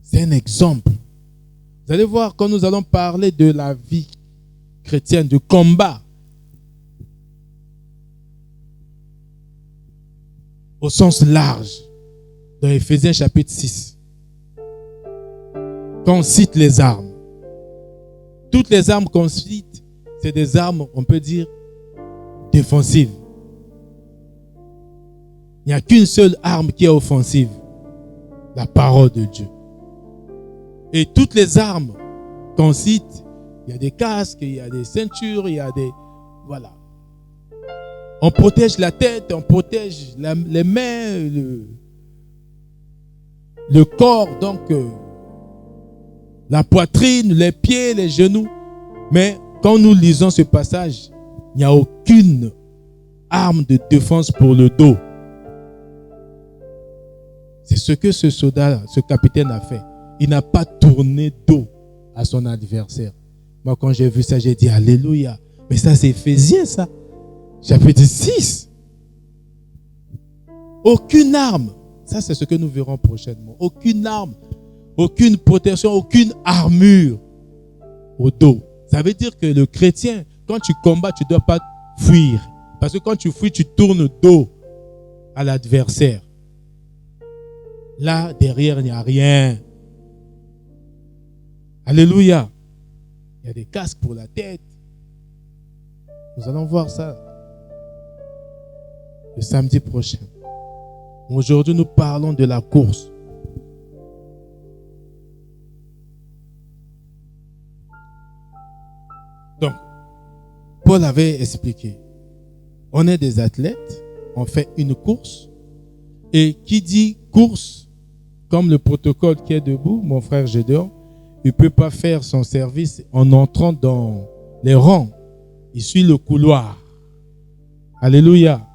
C'est un exemple. Vous allez voir, quand nous allons parler de la vie chrétienne, du combat, au sens large, dans Éphésiens chapitre 6, quand on cite les armes, toutes les armes qu'on cite, c'est des armes, on peut dire, défensives. Il n'y a qu'une seule arme qui est offensive, la parole de Dieu. Et toutes les armes qu'on cite, il y a des casques, il y a des ceintures, il y a des... Voilà. On protège la tête, on protège les mains, le corps, donc la poitrine, les pieds, les genoux. Mais quand nous lisons ce passage, il n'y a aucune arme de défense pour le dos. C'est ce que ce soldat, ce capitaine a fait. Il n'a pas tourné dos à son adversaire. Moi, quand j'ai vu ça, j'ai dit Alléluia. Mais ça, c'est Éphésiens, ça. Chapitre 6. Aucune arme. Ça, c'est ce que nous verrons prochainement. Aucune arme, aucune protection, aucune armure au dos. Ça veut dire que le chrétien, quand tu combats, tu ne dois pas fuir. Parce que quand tu fuis, tu tournes dos à l'adversaire. Là, derrière, il n'y a rien. Alléluia. Il y a des casques pour la tête. Nous allons voir ça le samedi prochain. Aujourd'hui, nous parlons de la course. Donc, Paul avait expliqué. On est des athlètes, on fait une course. Et qui dit course, comme le protocole qui est debout, mon frère Gédéon, il ne peut pas faire son service en entrant dans les rangs. Il suit le couloir. Alléluia.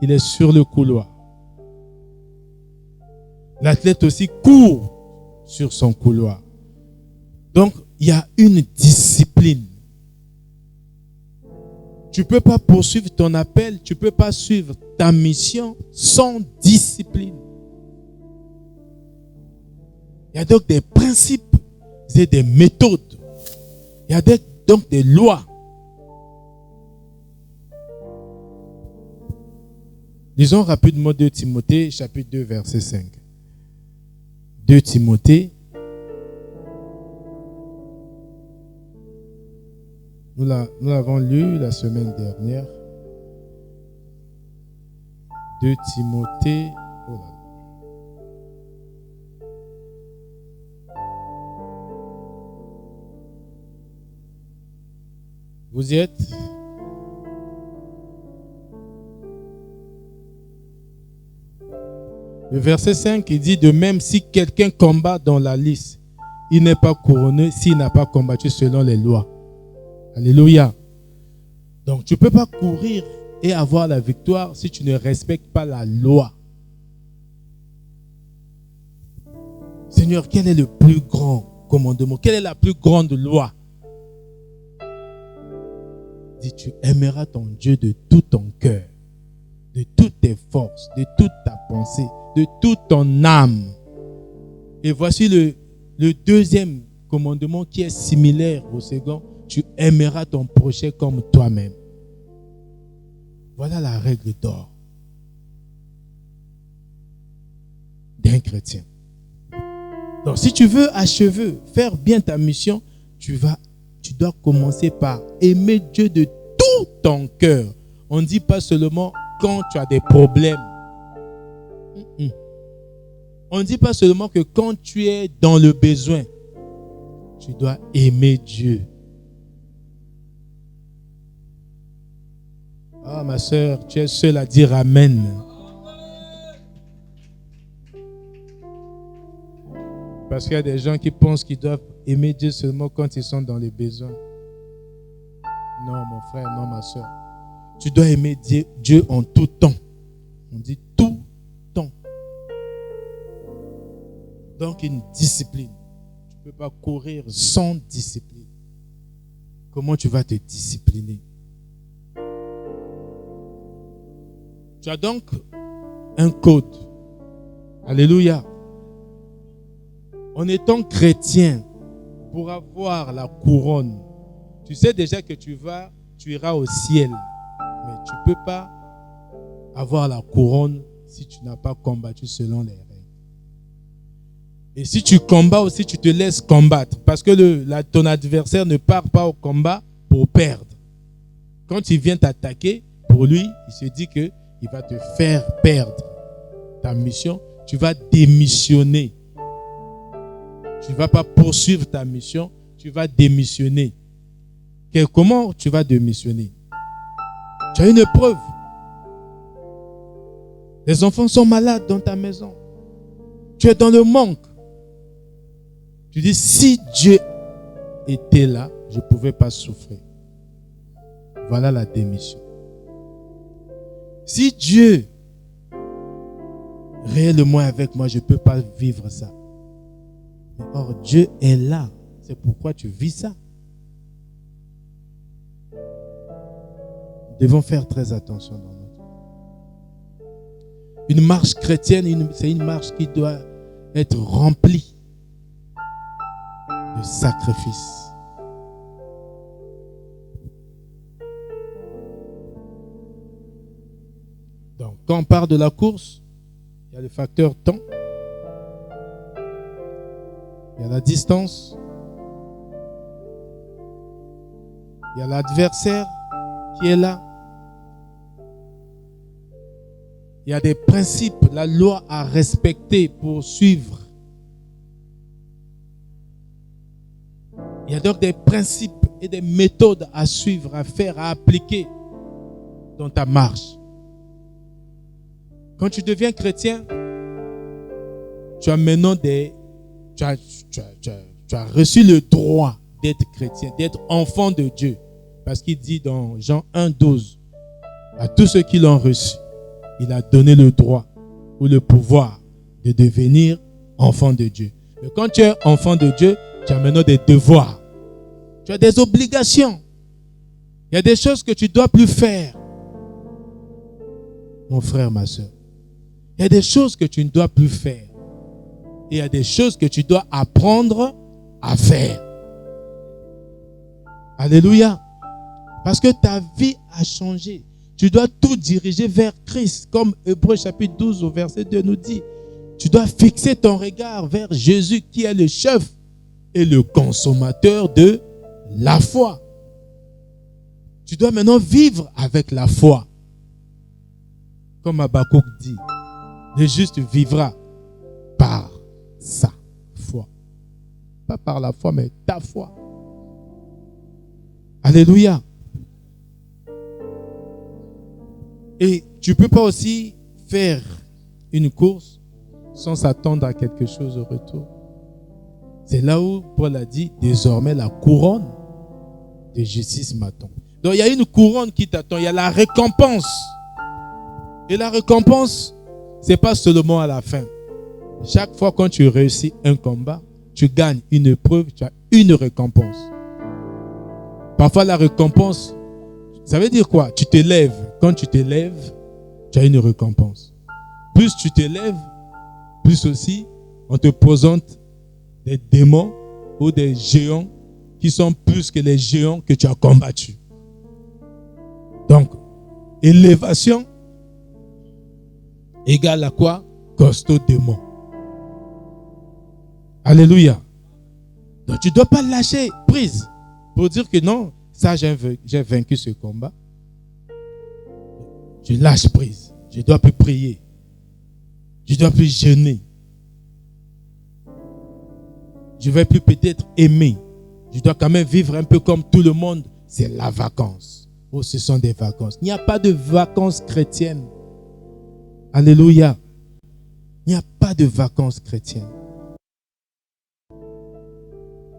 Il est sur le couloir. L'athlète aussi court sur son couloir. Donc, il y a une discipline. Tu ne peux pas poursuivre ton appel, tu ne peux pas suivre ta mission sans discipline. Il y a donc des principes et des méthodes. Il y a donc des lois. Lisons rapidement 2 Timothée, chapitre 2, verset 5. 2 Timothée. Nous l'avons lu la semaine dernière. 2 Timothée. Oh là. Vous y êtes? Le verset 5, il dit, de même si quelqu'un combat dans la lice, il n'est pas couronné s'il n'a pas combattu selon les lois. Alléluia. Donc, tu ne peux pas courir et avoir la victoire si tu ne respectes pas la loi. Seigneur, quel est le plus grand commandement? Quelle est la plus grande loi? Dis, tu aimeras ton Dieu de tout ton cœur, de toutes tes forces, de toute ta pensée, de toute ton âme. Et voici le deuxième commandement qui est similaire au second. Tu aimeras ton prochain comme toi-même. Voilà la règle d'or d'un chrétien. Donc, si tu veux achever, faire bien ta mission, tu dois commencer par aimer Dieu de tout ton cœur. On ne dit pas seulement quand tu as des problèmes. On ne dit pas seulement que quand tu es dans le besoin, tu dois aimer Dieu. Ah, ma soeur, tu es seule à dire Amen. Parce qu'il y a des gens qui pensent qu'ils doivent aimer Dieu seulement quand ils sont dans les besoins. Non, mon frère, non, ma soeur. Tu dois aimer Dieu en tout temps. On dit tout temps. Donc, une discipline. Tu ne peux pas courir sans discipline. Comment tu vas te discipliner? Tu as donc un code. Alléluia. En étant chrétien, pour avoir la couronne, tu sais déjà que tu iras au ciel. Mais tu ne peux pas avoir la couronne si tu n'as pas combattu selon les règles. Et si tu combats aussi, tu te laisses combattre. Parce que ton adversaire ne part pas au combat pour perdre. Quand il vient t'attaquer, pour lui, il se dit qu'il va te faire perdre ta mission. Tu vas démissionner. Tu ne vas pas poursuivre ta mission, tu vas démissionner. Comment tu vas démissionner? Tu as une épreuve. Les enfants sont malades dans ta maison. Tu es dans le manque. Tu dis, si Dieu était là, je ne pouvais pas souffrir. Voilà la démission. Si Dieu réellement est avec moi, je ne peux pas vivre ça. Or, Dieu est là. C'est pourquoi tu vis ça. devons faire très attention dans notre vie. Une marche chrétienne, c'est une marche qui doit être remplie de sacrifices. Donc, quand on parle de la course, il y a le facteur temps, il y a la distance, il y a l'adversaire qui est là, il y a des principes, la loi à respecter pour suivre. Il y a donc des principes et des méthodes à suivre, à faire, à appliquer dans ta marche. Quand tu deviens chrétien, tu as maintenant tu as reçu le droit d'être chrétien, d'être enfant de Dieu. Parce qu'il dit dans Jean 1,12, à tous ceux qui l'ont reçu, il a donné le droit ou le pouvoir de devenir enfant de Dieu. Mais quand tu es enfant de Dieu, tu as maintenant des devoirs. Tu as des obligations. Il y a des choses que tu ne dois plus faire. Mon frère, ma soeur. Il y a des choses que tu ne dois plus faire. Et il y a des choses que tu dois apprendre à faire. Alléluia. Parce que ta vie a changé. Tu dois tout diriger vers Christ. Comme Hébreux chapitre 12 au verset 2 nous dit. Tu dois fixer ton regard vers Jésus qui est le chef et le consommateur de la foi. Tu dois maintenant vivre avec la foi. Comme Habakkuk dit. Le juste vivra par sa foi. Pas par la foi, mais ta foi. Alléluia. Et tu ne peux pas aussi faire une course sans s'attendre à quelque chose au retour. C'est là où Paul a dit, désormais la couronne de justice m'attend. Donc il y a une couronne qui t'attend, il y a la récompense. Et la récompense, ce n'est pas seulement à la fin. Chaque fois quand tu réussis un combat, tu gagnes une épreuve, tu as une récompense. Parfois la récompense, ça veut dire quoi? Tu te lèves. Quand tu te lèves, tu as une récompense. Plus tu te lèves, plus aussi on te présente des démons ou des géants qui sont plus que les géants que tu as combattus. Donc, élévation égale à quoi? Costaud démon. Alléluia. Donc, tu ne dois pas lâcher prise pour dire que non, ça j'ai vaincu ce combat. Je lâche prise. Je ne dois plus prier. Je ne dois plus jeûner. Je ne vais plus peut-être aimer. Je dois quand même vivre un peu comme tout le monde. C'est la vacance. Oh, ce sont des vacances. Il n'y a pas de vacances chrétiennes. Alléluia. Il n'y a pas de vacances chrétiennes.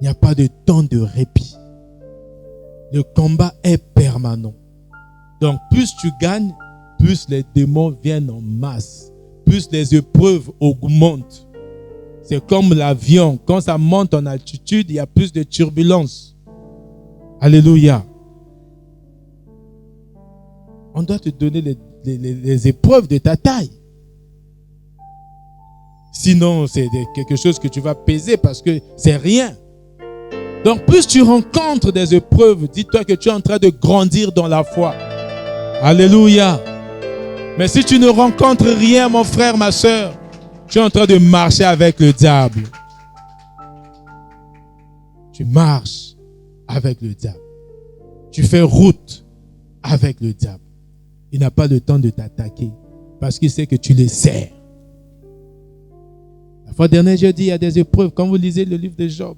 Il n'y a pas de temps de répit. Le combat est permanent. Donc, plus tu gagnes, plus les démons viennent en masse. Plus les épreuves augmentent. C'est comme l'avion. Quand ça monte en altitude, il y a plus de turbulences. Alléluia. On doit te donner les épreuves de ta taille. Sinon, c'est quelque chose que tu vas peser parce que c'est rien. Donc, plus tu rencontres des épreuves, dis-toi que tu es en train de grandir dans la foi. Alléluia. Mais si tu ne rencontres rien, mon frère, ma soeur, tu es en train de marcher avec le diable. Tu marches avec le diable. Tu fais route avec le diable. Il n'a pas le temps de t'attaquer parce qu'il sait que tu le sers. La fois dernière, j'ai dit, il y a des épreuves. Quand vous lisez le livre de Job,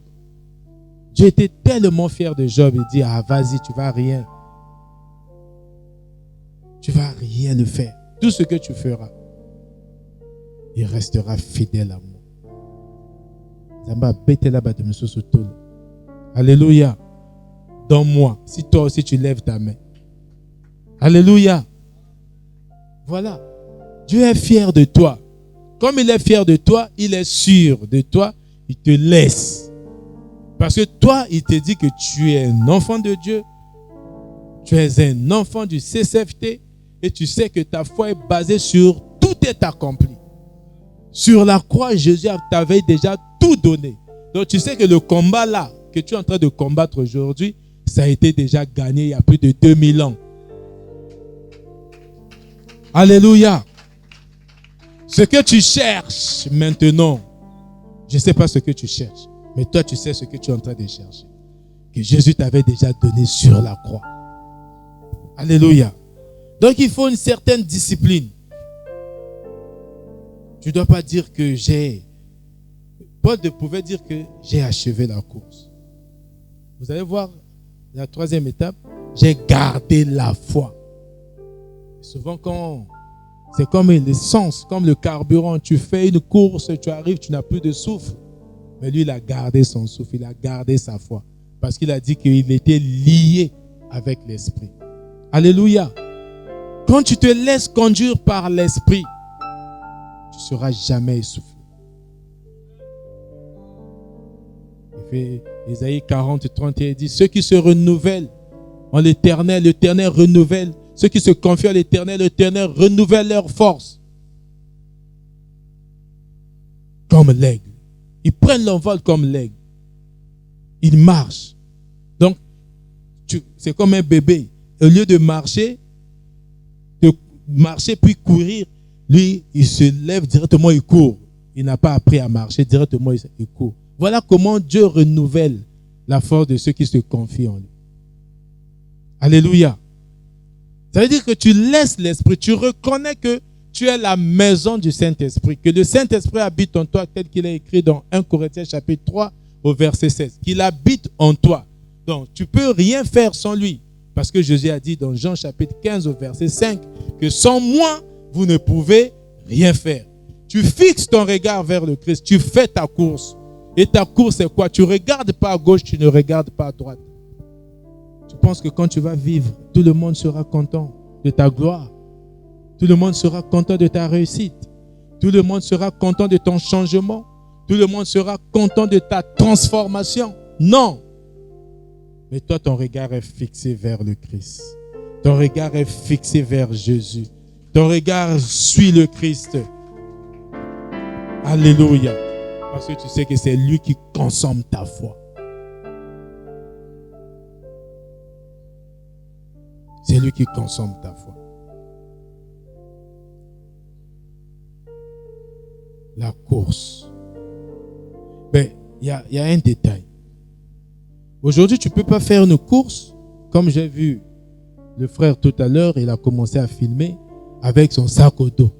j'ai été tellement fier de Job. Il dit, ah vas-y, tu vas rien. Tu vas rien le faire. Tout ce que tu feras, il restera fidèle à moi. Alléluia. Dans moi, si toi aussi tu lèves ta main. Alléluia. Voilà. Dieu est fier de toi. Comme il est fier de toi, il est sûr de toi, il te laisse. Parce que toi, il te dit que tu es un enfant de Dieu. Tu es un enfant du CCFT et tu sais que ta foi est basée sur tout est accompli. Sur la croix, Jésus t'avait déjà tout donné. Donc tu sais que le combat là, que tu es en train de combattre aujourd'hui, ça a été déjà gagné il y a plus de 2000 ans. Alléluia. Ce que tu cherches maintenant, je ne sais pas ce que tu cherches, mais toi tu sais ce que tu es en train de chercher. Que Jésus t'avait déjà donné sur la croix. Alléluia. Donc il faut une certaine discipline. Tu ne dois pas dire que Paul pouvait dire que j'ai achevé la course. Vous allez voir la troisième étape, j'ai gardé la foi. Souvent c'est comme l'essence, comme le carburant. Tu fais une course, tu arrives, tu n'as plus de souffle. Mais lui, il a gardé son souffle, il a gardé sa foi. Parce qu'il a dit qu'il était lié avec l'Esprit. Alléluia. Quand tu te laisses conduire par l'Esprit, tu ne seras jamais essoufflé. Ésaïe 40, 31 dit, ceux qui se renouvellent en l'Éternel, l'Éternel renouvelle. Ceux qui se confient à l'Éternel, l'Éternel renouvelle leur force. Comme l'aigle. Ils prennent l'envol comme l'aigle. Ils marchent. Donc, c'est comme un bébé. Au lieu de marcher puis courir, lui, il se lève directement, il court. Il n'a pas appris à marcher, directement, il court. Voilà comment Dieu renouvelle la force de ceux qui se confient en lui. Alléluia. Ça veut dire que tu laisses l'Esprit, tu reconnais que tu es la maison du Saint-Esprit, que le Saint-Esprit habite en toi tel qu'il est écrit dans 1 Corinthiens chapitre 3 au verset 16. Qu'il habite en toi. Donc, tu ne peux rien faire sans lui. Parce que Jésus a dit dans Jean chapitre 15 au verset 5 que sans moi, vous ne pouvez rien faire. Tu fixes ton regard vers le Christ, tu fais ta course. Et ta course, c'est quoi? Tu ne regardes pas à gauche, tu ne regardes pas à droite. Tu penses que quand tu vas vivre, tout le monde sera content de ta gloire. Tout le monde sera content de ta réussite. Tout le monde sera content de ton changement. Tout le monde sera content de ta transformation. Non. Mais toi, ton regard est fixé vers le Christ. Ton regard est fixé vers Jésus. Ton regard suit le Christ. Alléluia. Parce que tu sais que c'est lui qui consomme ta foi. C'est lui qui consomme ta foi. La course. Mais il y a un détail. Aujourd'hui, tu ne peux pas faire une course, comme j'ai vu le frère tout à l'heure, il a commencé à filmer avec son sac au dos.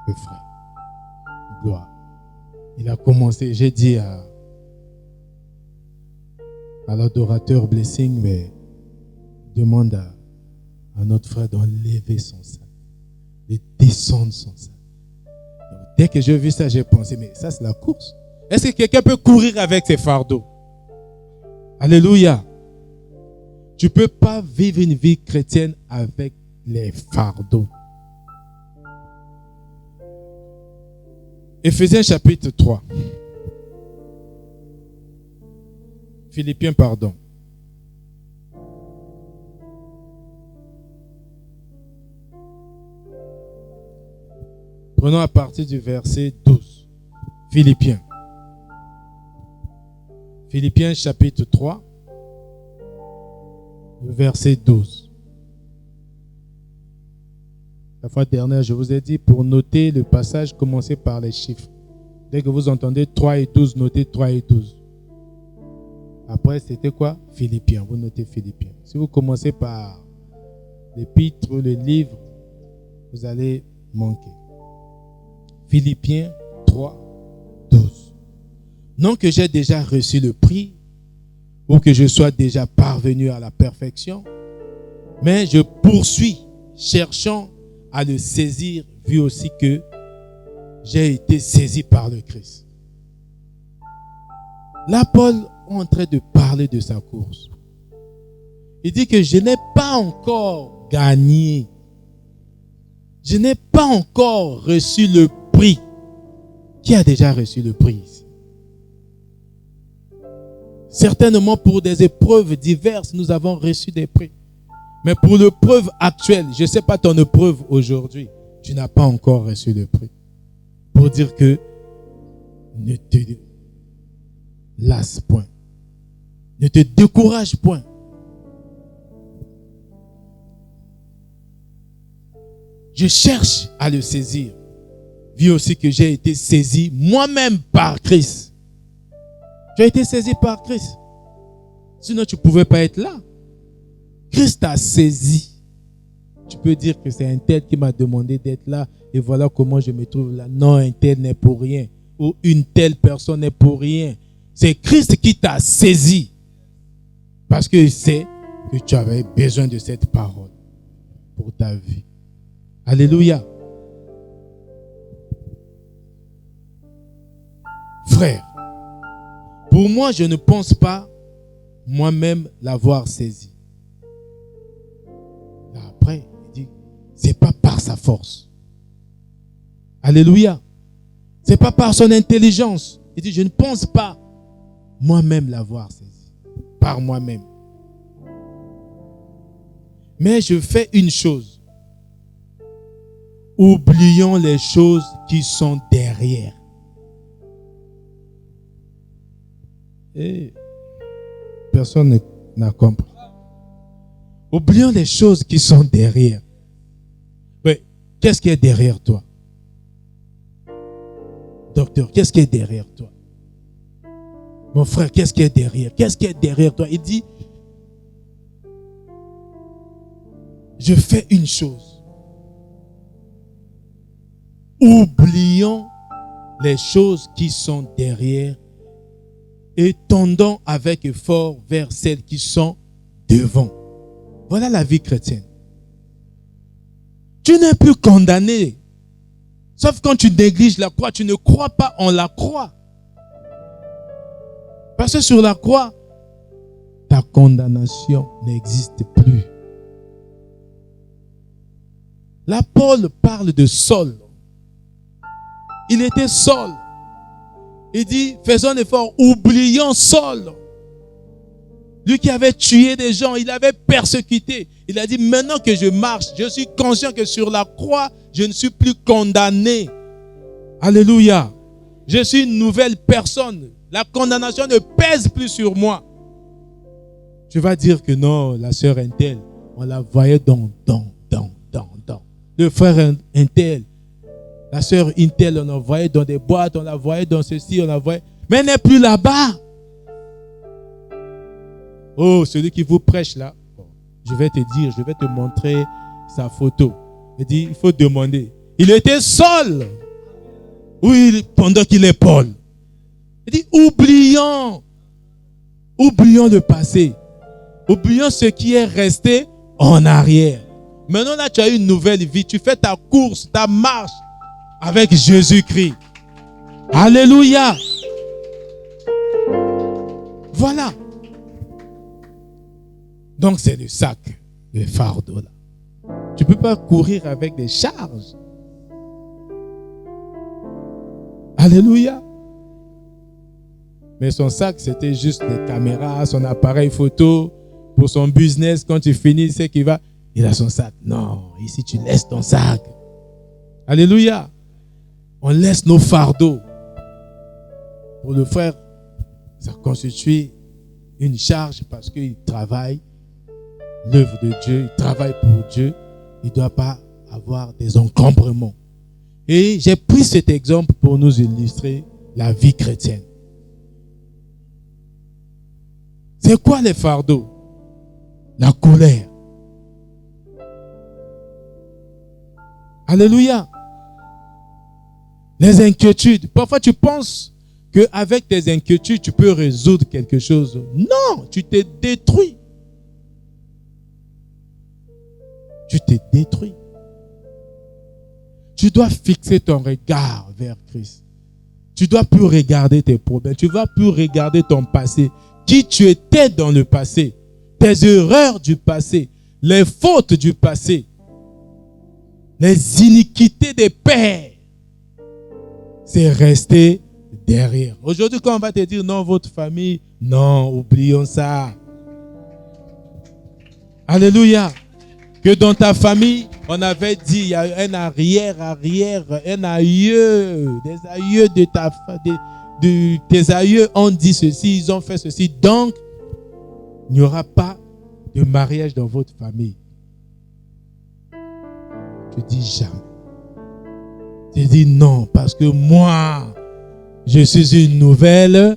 Le frère. Gloire. Il a commencé, j'ai dit à l'adorateur Blessing, mais demande à notre frère d'enlever son sac, de descendre son sac. Donc, dès que j'ai vu ça, j'ai pensé, mais ça c'est la course. Est-ce que quelqu'un peut courir avec ses fardeaux? Alléluia. Tu ne peux pas vivre une vie chrétienne avec les fardeaux. Éphésiens chapitre 3. Philippiens, pardon. Prenons à partir du verset 12. Philippiens. Philippiens chapitre 3, le verset 12. La fois dernière, je vous ai dit, pour noter le passage, commencez par les chiffres. Dès que vous entendez 3 et 12, notez 3 et 12. Après, c'était quoi? Philippiens. Vous notez Philippiens. Si vous commencez par l'épître, le livre, vous allez manquer. Philippiens 3, 12. Non que j'ai déjà reçu le prix ou que je sois déjà parvenu à la perfection, mais je poursuis, cherchant à le saisir, vu aussi que j'ai été saisi par le Christ. Là, Paul est en train de parler de sa course. Il dit que je n'ai pas encore gagné. Je n'ai pas encore reçu le prix. Qui a déjà reçu le prix ici? Certainement pour des épreuves diverses, nous avons reçu des prix. Mais pour l'épreuve actuelle, je ne sais pas ton épreuve aujourd'hui, tu n'as pas encore reçu le prix. Pour dire que ne te lasse point. Ne te décourage point. Je cherche à le saisir. Vu aussi que j'ai été saisi moi-même par Christ. Tu as été saisi par Christ. Sinon, tu ne pouvais pas être là. Christ t'a saisi. Tu peux dire que c'est un tel qui m'a demandé d'être là et voilà comment je me trouve là. Non, un tel n'est pour rien. Ou une telle personne n'est pour rien. C'est Christ qui t'a saisi. Parce qu'il sait que tu avais besoin de cette parole pour ta vie. Alléluia. Frère, pour moi, je ne pense pas moi-même l'avoir saisi. Après, il dit, c'est pas par sa force. Alléluia. C'est pas par son intelligence. Il dit, je ne pense pas moi-même l'avoir saisi. Par moi-même. Mais je fais une chose. Oublions les choses qui sont derrière. Et personne n'a compris. Oublions les choses qui sont derrière. Mais qu'est-ce qui est derrière toi? Docteur, qu'est-ce qui est derrière toi? Mon frère, qu'est-ce qui est derrière? Qu'est-ce qui est derrière toi? Il dit, je fais une chose. Oublions les choses qui sont derrière et tendons avec effort vers celles qui sont devant. Voilà la vie chrétienne. Tu n'es plus condamné. Sauf quand tu négliges la croix, tu ne crois pas en la croix. Parce que sur la croix, ta condamnation n'existe plus. Là, Paul parle de Saul. Il était Saul. Il dit, faisons un effort, oublions Saul. Lui qui avait tué des gens, il avait persécuté. Il a dit, maintenant que je marche, je suis conscient que sur la croix, je ne suis plus condamné. Alléluia. Je suis une nouvelle personne. La condamnation ne pèse plus sur moi. Tu vas dire que non, la sœur Intel, on la voyait dans. Le frère Intel, la sœur Intel, on la voyait dans des boîtes, on la voyait dans ceci, on la voyait. Mais elle n'est plus là-bas. Oh, celui qui vous prêche là, je vais te dire, je vais te montrer sa photo. Il dit, il faut demander. Il était seul. Oui, pendant qu'il est Paul. Il dit, oublions le passé. Oublions ce qui est resté en arrière. Maintenant là, tu as une nouvelle vie. Tu fais ta course, ta marche avec Jésus-Christ. Alléluia. Voilà. Donc c'est le sac, le fardeau là. Tu ne peux pas courir avec des charges. Alléluia. Mais son sac, c'était juste des caméras, son appareil photo. Pour son business, quand tu finis, c'est qu'il va. Il a son sac. Non, ici tu laisses ton sac. Alléluia. On laisse nos fardeaux. Pour le frère, ça constitue une charge parce qu'il travaille l'œuvre de Dieu, il travaille pour Dieu. Il ne doit pas avoir des encombrements. Et j'ai pris cet exemple pour nous illustrer la vie chrétienne. C'est quoi les fardeaux? La colère. Alléluia. Les inquiétudes. Parfois tu penses qu'avec tes inquiétudes, tu peux résoudre quelque chose. Non, tu t'es détruit. Tu t'es détruit. Tu dois fixer ton regard vers Christ. Tu ne dois plus regarder tes problèmes. Tu ne vas plus regarder ton passé. Qui tu étais dans le passé. Tes erreurs du passé. Les fautes du passé. Les iniquités des pères. C'est resté derrière. Aujourd'hui, quand on va te dire non, votre famille, non, oublions ça. Alléluia. Que dans ta famille, on avait dit, il y a un arrière, un aïeux, des aïeux de tes aïeux ont dit ceci, ils ont fait ceci. Donc, il n'y aura pas de mariage dans votre famille. Je dis jamais. Je dis non, parce que moi, je suis une nouvelle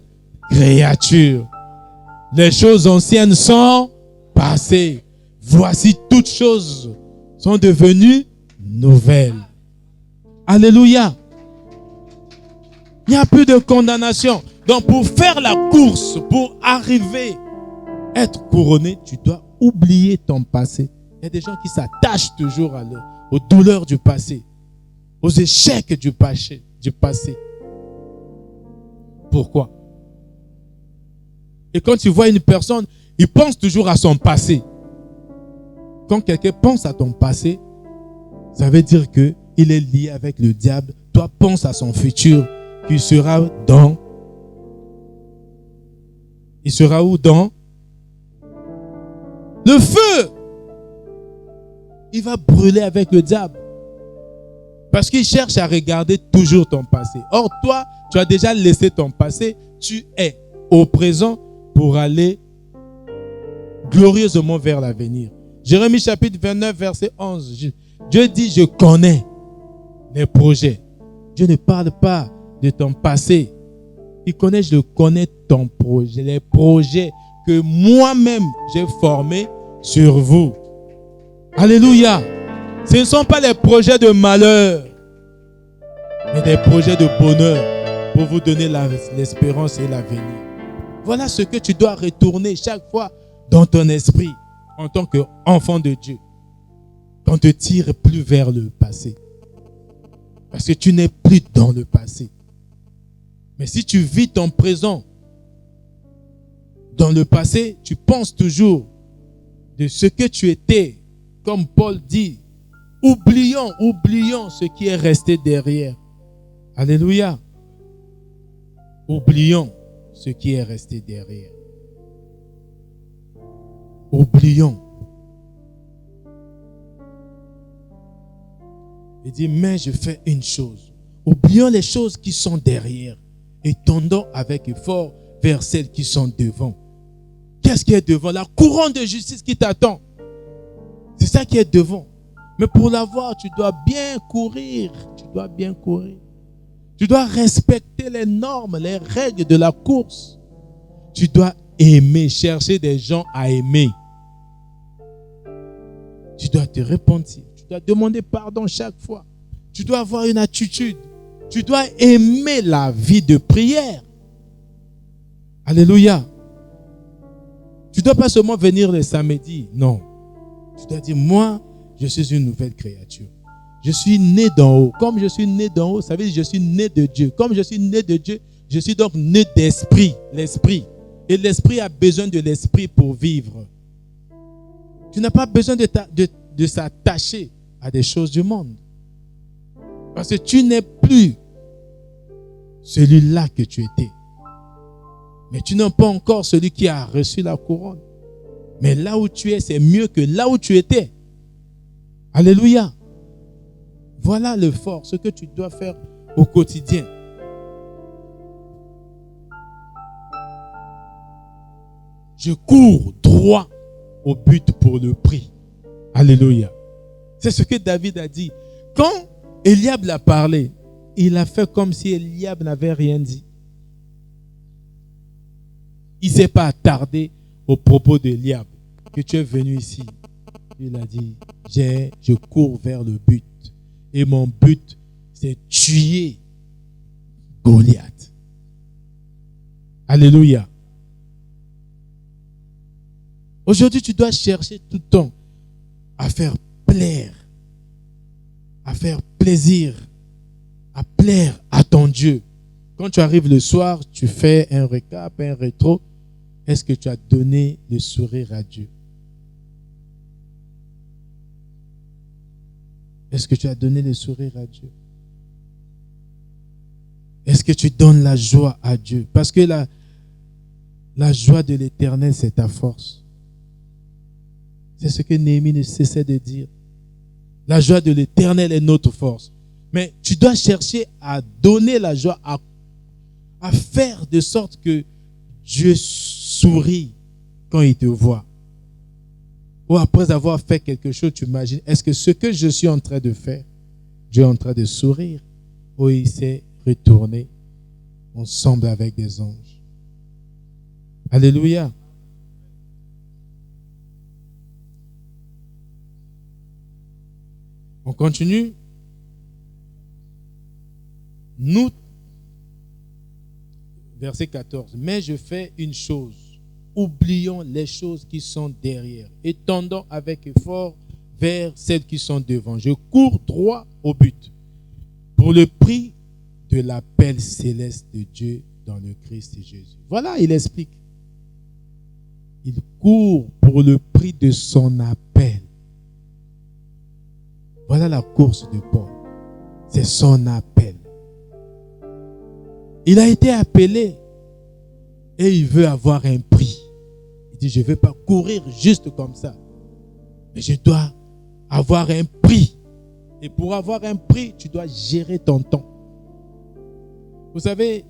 créature. Les choses anciennes sont passées. Voici, toutes choses sont devenues nouvelles. Alléluia. Il n'y a plus de condamnation. Donc, pour faire la course, pour arriver, être couronné, tu dois oublier ton passé. Il y a des gens qui s'attachent toujours aux douleurs du passé, aux échecs du passé. Pourquoi? Et quand tu vois une personne, il pense toujours à son passé. Quand quelqu'un pense à ton passé, ça veut dire qu'il est lié avec le diable. Toi, pense à son futur, qu'il sera dans. Il sera où? Dans le feu. Il va brûler avec le diable. Parce qu'il cherche à regarder toujours ton passé. Or, toi, tu as déjà laissé ton passé. Tu es au présent pour aller glorieusement vers l'avenir. Jérémie chapitre 29, verset 11. Dieu dit, je connais les projets. Dieu ne parle pas de ton passé. Il connaît, je connais ton projet, les projets que moi-même j'ai formés sur vous. Alléluia. Ce ne sont pas les projets de malheur, mais des projets de bonheur pour vous donner l'espérance et l'avenir. Voilà ce que tu dois retourner chaque fois dans ton esprit en tant qu'enfant de Dieu. On ne te tire plus vers le passé. Parce que tu n'es plus dans le passé. Mais si tu vis ton présent dans le passé, tu penses toujours de ce que tu étais. Comme Paul dit, oublions ce qui est resté derrière. Alléluia. Oublions ce qui est resté derrière. Oublions. Il dit, mais je fais une chose. Oublions les choses qui sont derrière et tendons avec effort vers celles qui sont devant. Qu'est-ce qui est devant? La couronne de justice qui t'attend. C'est ça qui est devant. Mais pour l'avoir, tu dois bien courir. Tu dois bien courir. Tu dois respecter les normes, les règles de la course. Tu dois aimer, chercher des gens à aimer. Tu dois te repentir. Tu dois demander pardon chaque fois. Tu dois avoir une attitude. Tu dois aimer la vie de prière. Alléluia. Tu ne dois pas seulement venir le samedi. Non. Tu dois dire, moi, je suis une nouvelle créature. Je suis né d'en haut. Comme je suis né d'en haut, ça veut dire que je suis né de Dieu. Comme je suis né de Dieu, je suis donc né d'esprit. L'esprit. Et l'esprit a besoin de l'esprit pour vivre. Tu n'as pas besoin de s'attacher à des choses du monde. Parce que tu n'es plus celui-là que tu étais. Mais tu n'es pas encore celui qui a reçu la couronne. Mais là où tu es, c'est mieux que là où tu étais. Alléluia. Voilà l'effort, ce que tu dois faire au quotidien. Je cours droit au but pour le prix. Alléluia. C'est ce que David a dit. Quand Eliab l'a parlé, il a fait comme si Eliab n'avait rien dit. Il ne s'est pas attardé au propos d'Eliab. Que tu es venu ici. Il a dit, je cours vers le but. Et mon but, c'est tuer Goliath. Alléluia. Aujourd'hui, tu dois chercher tout le temps à faire plaire, à faire plaisir, à plaire à ton Dieu. Quand tu arrives le soir, tu fais un récap, un rétro. Est-ce que tu as donné le sourire à Dieu? Est-ce que tu as donné le sourire à Dieu? Est-ce que tu donnes la joie à Dieu? Parce que la joie de l'Éternel, c'est ta force. C'est ce que Néhémie ne cessait de dire. La joie de l'Éternel est notre force. Mais tu dois chercher à donner la joie, à faire de sorte que Dieu sourit quand il te voit. Ou après avoir fait quelque chose, tu imagines, est-ce que ce que je suis en train de faire, Dieu est en train de sourire? Ou il s'est retourné ensemble avec des anges? Alléluia. On continue. Nous, verset 14. Mais je fais une chose. Oublions les choses qui sont derrière et tendons avec effort vers celles qui sont devant. Je cours droit au but pour le prix de l'appel céleste de Dieu dans le Christ Jésus. Voilà, il explique. Il court pour le prix de son appel. Voilà la course de Paul. C'est son appel. Il a été appelé et il veut avoir un prix. Il dit, je ne vais pas courir juste comme ça. Mais je dois avoir un prix. Et pour avoir un prix, tu dois gérer ton temps. Vous savez,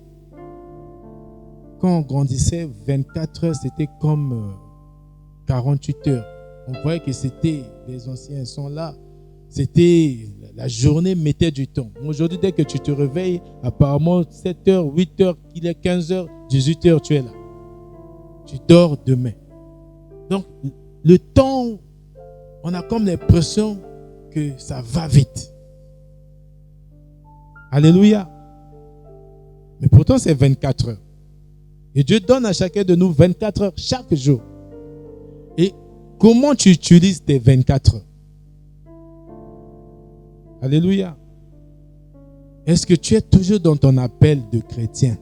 quand on grandissait, 24 heures, c'était comme 48 heures. On voyait que c'était, les anciens sont là, c'était, la journée mettait du temps. Aujourd'hui, dès que tu te réveilles, apparemment 7 heures, 8 heures, il est 15 heures, 18 heures, tu es là. Tu dors demain. Donc, le temps, on a comme l'impression que ça va vite. Alléluia. Mais pourtant, c'est 24 heures. Et Dieu donne à chacun de nous 24 heures chaque jour. Et comment tu utilises tes 24 heures? Alléluia. Est-ce que tu es toujours dans ton appel de chrétien?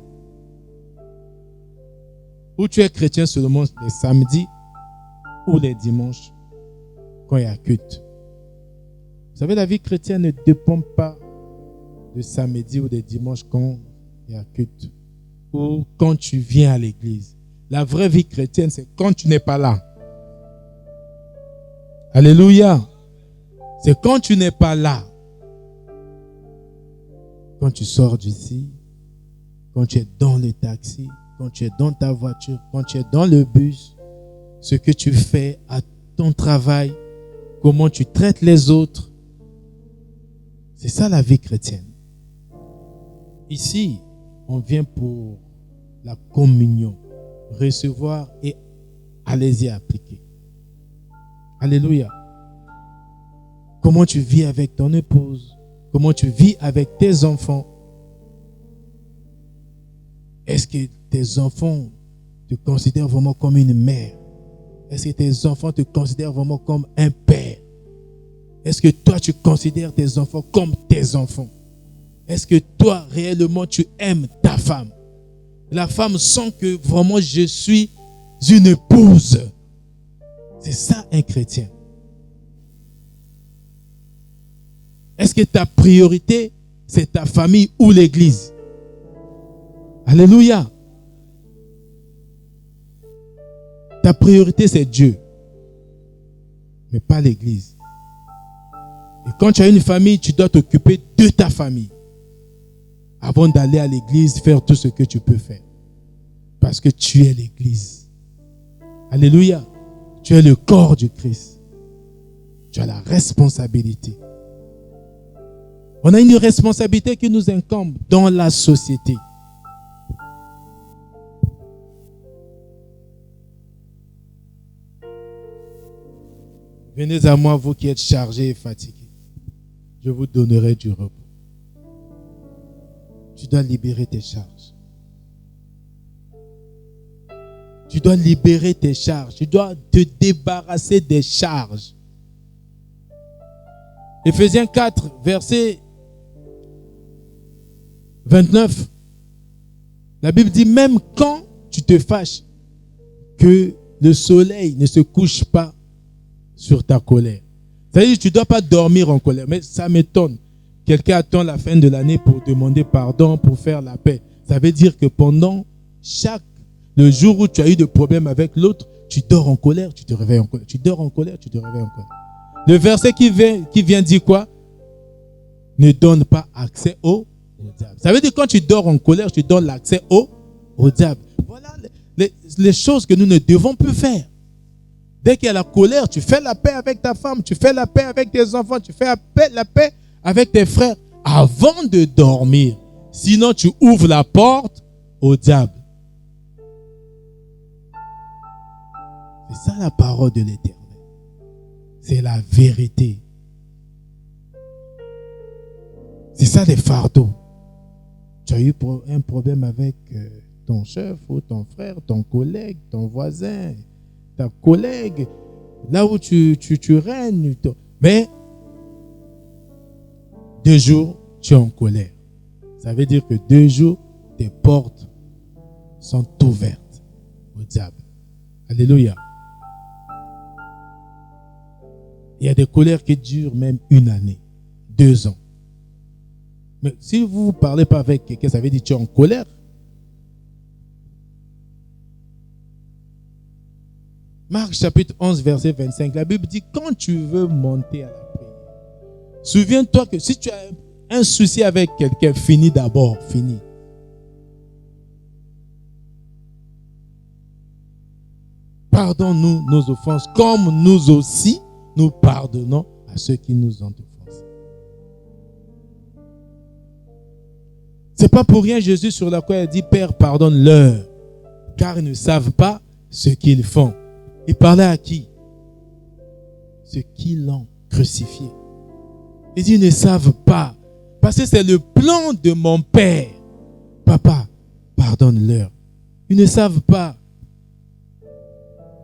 Ou tu es chrétien seulement les samedis ou les dimanches quand il y a culte? Vous savez, la vie chrétienne ne dépend pas de samedi ou de dimanche quand il y a culte ou quand tu viens à l'église. La vraie vie chrétienne, c'est quand tu n'es pas là. Alléluia. C'est quand tu n'es pas là. Quand tu sors d'ici, quand tu es dans le taxi, quand tu es dans ta voiture, quand tu es dans le bus, ce que tu fais à ton travail, comment tu traites les autres. C'est ça la vie chrétienne. Ici, on vient pour la communion, recevoir et allez-y appliquer. Alléluia. Comment tu vis avec ton épouse? Comment tu vis avec tes enfants? Est-ce que tes enfants te considèrent vraiment comme une mère? Est-ce que tes enfants te considèrent vraiment comme un père? Est-ce que toi, tu considères tes enfants comme tes enfants? Est-ce que toi, réellement, tu aimes ta femme? La femme sent que vraiment je suis une épouse. C'est ça un chrétien. Est-ce que ta priorité, c'est ta famille ou l'église? Alléluia. Ta priorité, c'est Dieu, mais pas l'église. Et quand tu as une famille, tu dois t'occuper de ta famille avant d'aller à l'église faire tout ce que tu peux faire. Parce que tu es l'église. Alléluia. Tu es le corps du Christ. Tu as la responsabilité. On a une responsabilité qui nous incombe dans la société. Venez à moi, vous qui êtes chargés et fatigués. Je vous donnerai du repos. Tu dois libérer tes charges. Tu dois libérer tes charges. Tu dois te débarrasser des charges. Éphésiens 4, verset 29. La Bible dit, même quand tu te fâches, que le soleil ne se couche pas sur ta colère. C'est-à-dire que tu ne dois pas dormir en colère. Mais ça m'étonne. quelqu'un attend la fin de l'année pour demander pardon, pour faire la paix. Ça veut dire que pendant le jour où tu as eu des problèmes avec l'autre, tu dors en colère, tu te réveilles en colère. Tu dors en colère, tu te réveilles en colère. Le verset qui vient dire quoi? Ne donne pas accès au diable. Ça veut dire que quand tu dors en colère, tu donnes l'accès au diable. Voilà les choses que nous ne devons plus faire. Dès qu'il y a la colère, tu fais la paix avec ta femme, tu fais la paix avec tes enfants, tu fais la paix avec tes frères avant de dormir. Sinon, tu ouvres la porte au diable. C'est ça la parole de l'Éternel. C'est la vérité. C'est ça les fardeaux. Tu as eu un problème avec ton chef ou ton frère, ton collègue, ton voisin, ta collègue, là où tu règnes. Mais 2 jours, tu es en colère. Ça veut dire que 2 jours, tes portes sont ouvertes au diable. Alléluia. Il y a des colères qui durent même 1 année, 2 ans. Mais si vous ne parlez pas avec quelqu'un, ça veut dire que tu es en colère. Marc chapitre 11, verset 25, la Bible dit, quand tu veux monter à la prière, souviens-toi que si tu as un souci avec quelqu'un, finis d'abord, finis. Pardonne-nous nos offenses, comme nous aussi, nous pardonnons à ceux qui nous ont offensés. C'est pas pour rien Jésus sur la croix a dit, Père, pardonne-leur, car ils ne savent pas ce qu'ils font. Il parlait à qui? Ceux qui l'ont crucifié. Il dit, ils ne savent pas. Parce que c'est le plan de mon Père. Papa, pardonne-leur. Ils ne savent pas.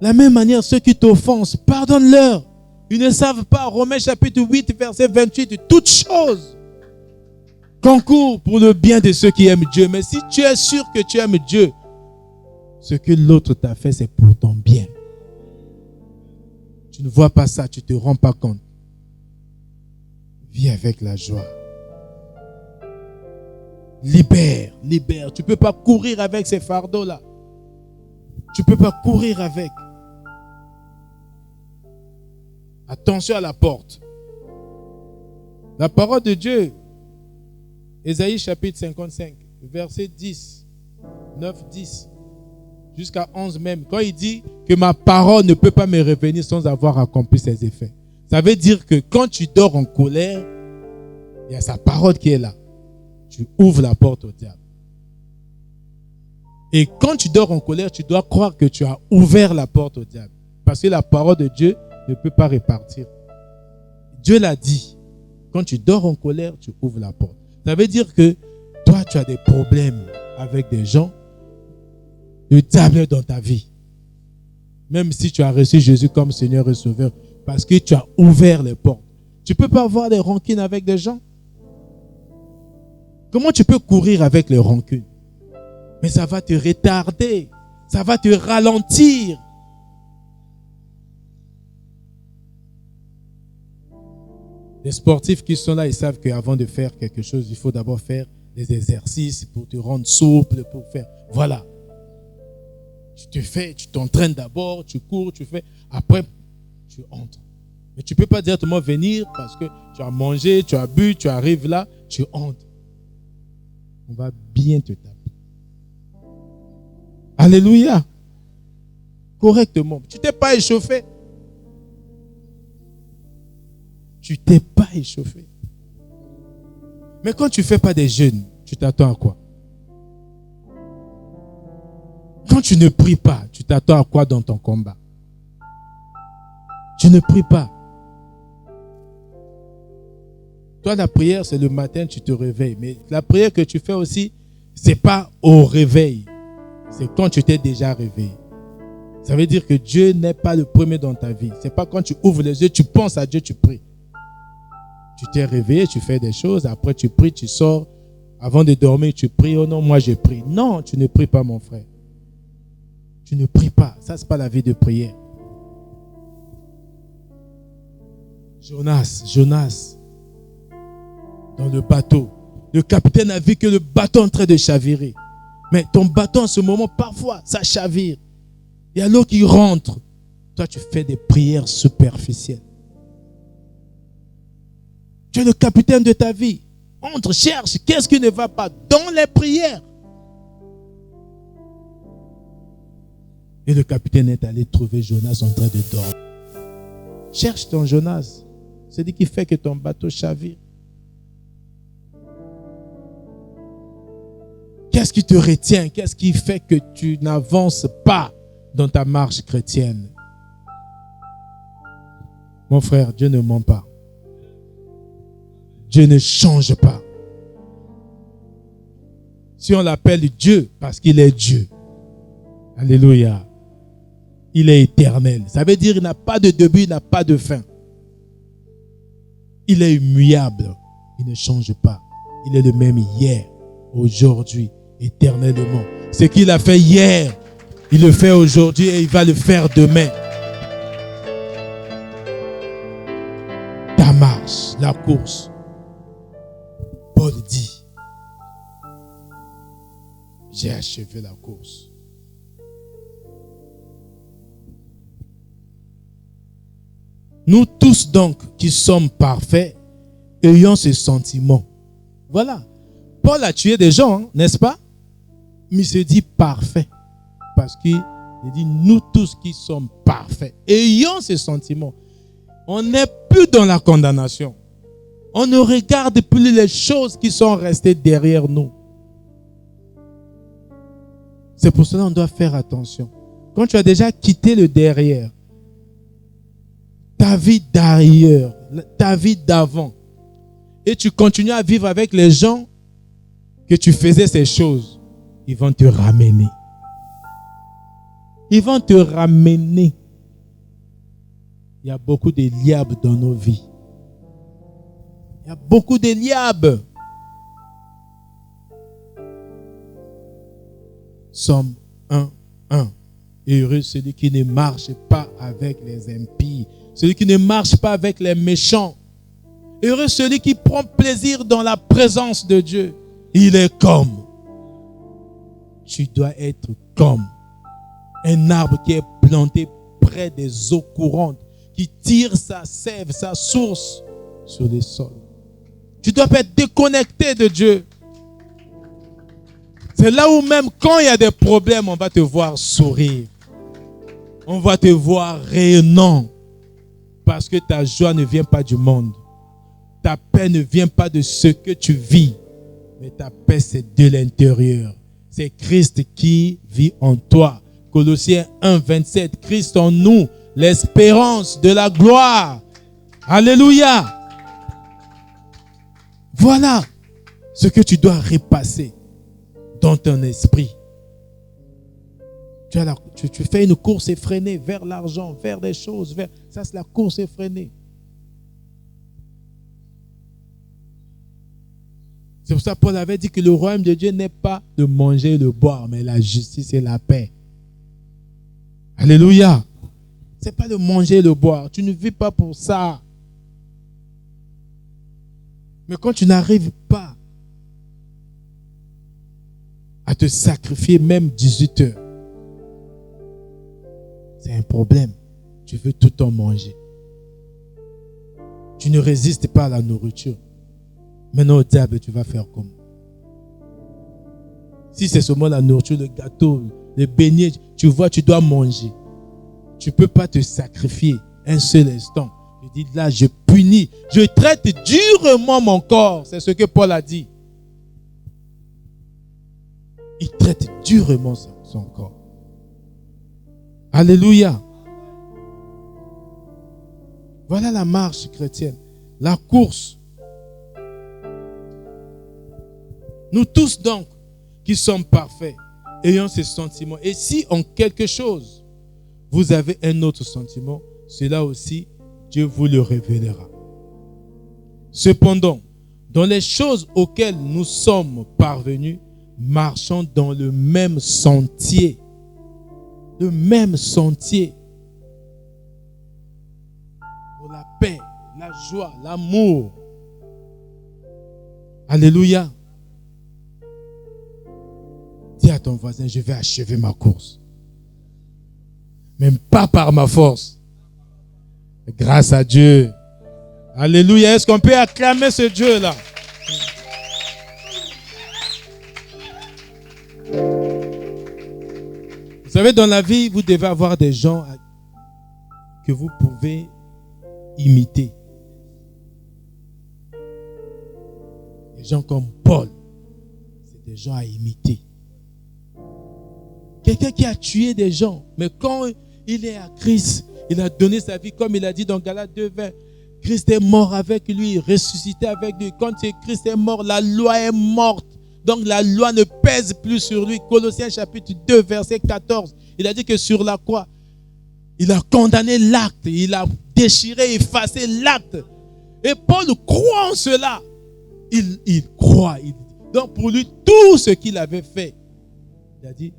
De la même manière, ceux qui t'offensent, pardonne-leur. Ils ne savent pas. Romains chapitre 8, verset 28. Toutes choses concourent pour le bien de ceux qui aiment Dieu. Mais si tu es sûr que tu aimes Dieu, ce que l'autre t'a fait, c'est pour ton bien. Tu ne vois pas ça, tu ne te rends pas compte. Vis avec la joie. Libère. Tu ne peux pas courir avec ces fardeaux-là. Tu ne peux pas courir avec. Attention à la porte. La parole de Dieu, Ésaïe chapitre 55, verset 10, 9, 10, jusqu'à 11 même. Quand il dit que ma parole ne peut pas me revenir sans avoir accompli ses effets. Ça veut dire que quand tu dors en colère, il y a sa parole qui est là. Tu ouvres la porte au diable. Et quand tu dors en colère, tu dois croire que tu as ouvert la porte au diable. Parce que la parole de Dieu ne peut pas repartir. Dieu l'a dit. Quand tu dors en colère, tu ouvres la porte. Ça veut dire que toi, tu as des problèmes avec des gens. Le diable est dans ta vie. Même si tu as reçu Jésus comme Seigneur et Sauveur. Parce que tu as ouvert les portes. Tu ne peux pas avoir des rancunes avec des gens. Comment tu peux courir avec les rancunes? Mais ça va te retarder. Ça va te ralentir. Les sportifs qui sont là, ils savent qu'avant de faire quelque chose, il faut d'abord faire des exercices pour te rendre souple, pour faire. Voilà. Tu t'entraînes d'abord, tu cours, tu fais. Après, tu entres. Mais tu ne peux pas directement venir parce que tu as mangé, tu as bu, tu arrives là, tu entres. On va bien te taper. Alléluia. Correctement. Tu ne t'es pas échauffé. Tu t'es pas échauffé. Mais quand tu ne fais pas des jeûnes, tu t'attends à quoi? Quand tu ne pries pas, tu t'attends à quoi dans ton combat? Tu ne pries pas. Toi, la prière, c'est le matin, tu te réveilles. Mais la prière que tu fais aussi, ce n'est pas au réveil. C'est quand tu t'es déjà réveillé. Ça veut dire que Dieu n'est pas le premier dans ta vie. Ce n'est pas quand tu ouvres les yeux, tu penses à Dieu, tu pries. Tu t'es réveillé, tu fais des choses, après tu pries, tu sors. Avant de dormir, tu pries. Oh non, moi je prie. Non, tu ne pries pas, mon frère. Tu ne pries pas. Ça, ce n'est pas la vie de prière. Jonas. dans le bateau. Le capitaine a vu que le bateau est en train de chavirer. Mais ton bateau en ce moment, parfois, ça chavire. Il y a l'eau qui rentre. Toi, tu fais des prières superficielles. Tu es le capitaine de ta vie. Entre, cherche, qu'est-ce qui ne va pas dans les prières. Et le capitaine est allé trouver Jonas en train de dormir. Cherche ton Jonas. C'est lui qui fait que ton bateau chavire. Qu'est-ce qui te retient? Qu'est-ce qui fait que tu n'avances pas dans ta marche chrétienne? Mon frère, Dieu ne ment pas. Dieu ne change pas. Si on l'appelle Dieu, parce qu'il est Dieu. Alléluia. Il est éternel. Ça veut dire qu'il n'a pas de début, il n'a pas de fin. Il est immuable. Il ne change pas. Il est le même hier, aujourd'hui, éternellement. Ce qu'il a fait hier, il le fait aujourd'hui et il va le faire demain. Ta marche, la course. Paul dit, j'ai achevé la course. Nous tous donc qui sommes parfaits, ayons ce sentiment. Voilà. Paul a tué des gens, hein, n'est-ce pas? Mais il se dit parfait. Parce qu'il dit nous tous qui sommes parfaits, ayons ce sentiment. On n'est plus dans la condamnation. On ne regarde plus les choses qui sont restées derrière nous. C'est pour cela qu'on doit faire attention. Quand tu as déjà quitté le derrière, ta vie d'ailleurs, ta vie d'avant, et tu continues à vivre avec les gens que tu faisais ces choses, ils vont te ramener. Ils vont te ramener. Il y a beaucoup de liables dans nos vies. Il y a beaucoup de liables. Somme 1:1. Heureux celui qui ne marche pas avec les impies. Celui qui ne marche pas avec les méchants. Heureux celui qui prend plaisir dans la présence de Dieu. Il est comme. Tu dois être comme un arbre qui est planté près des eaux courantes, qui tire sa sève, sa source sur les sols. Tu dois pas être déconnecté de Dieu. C'est là où même quand il y a des problèmes, on va te voir sourire. On va te voir rayonnant. Parce que ta joie ne vient pas du monde. Ta paix ne vient pas de ce que tu vis. Mais ta paix, c'est de l'intérieur. C'est Christ qui vit en toi. Colossiens 1:27. Christ en nous, l'espérance de la gloire. Alléluia. Voilà ce que tu dois repasser dans ton esprit. Tu fais une course effrénée vers l'argent, vers des choses. Ça, c'est la course effrénée. C'est pour ça que Paul avait dit que le royaume de Dieu n'est pas de manger et de boire, mais la justice et la paix. Alléluia. Ce n'est pas de manger et de boire. Tu ne vis pas pour ça. Mais quand tu n'arrives pas à te sacrifier même 18 heures, c'est un problème. Tu veux tout le temps manger. Tu ne résistes pas à la nourriture. Maintenant, au diable, tu vas faire comment? Si c'est seulement la nourriture, le gâteau, le beignet, tu vois, tu dois manger. Tu ne peux pas te sacrifier un seul instant. Je dis là, je punis, je traite durement mon corps. C'est ce que Paul a dit. Il traite durement son corps. Alléluia. Voilà la marche chrétienne. La course. Nous tous donc, qui sommes parfaits, ayons ces sentiments. Et si en quelque chose, vous avez un autre sentiment, cela aussi, Dieu vous le révélera. Cependant, dans les choses auxquelles nous sommes parvenus, marchons dans le même sentier. Le même sentier. Pour la paix, la joie, l'amour. Alléluia. Dis à ton voisin, je vais achever ma course. Même pas par ma force. Grâce à Dieu. Alléluia. Est-ce qu'on peut acclamer ce Dieu-là? Vous savez, dans la vie, vous devez avoir des gens que vous pouvez imiter. Des gens comme Paul, c'est des gens à imiter. Quelqu'un qui a tué des gens, mais quand il est à Christ, il a donné sa vie, comme il a dit dans Galates 2:20. Christ est mort avec lui, ressuscité avec lui. Quand Christ est mort, la loi est morte. Donc la loi ne pèse plus sur lui. Colossiens chapitre 2, verset 14. Il a dit que sur la croix, il a condamné l'acte. Il a déchiré, effacé l'acte. Et Paul croit en cela. Il croit. Donc pour lui, tout ce qu'il avait fait, il a dit,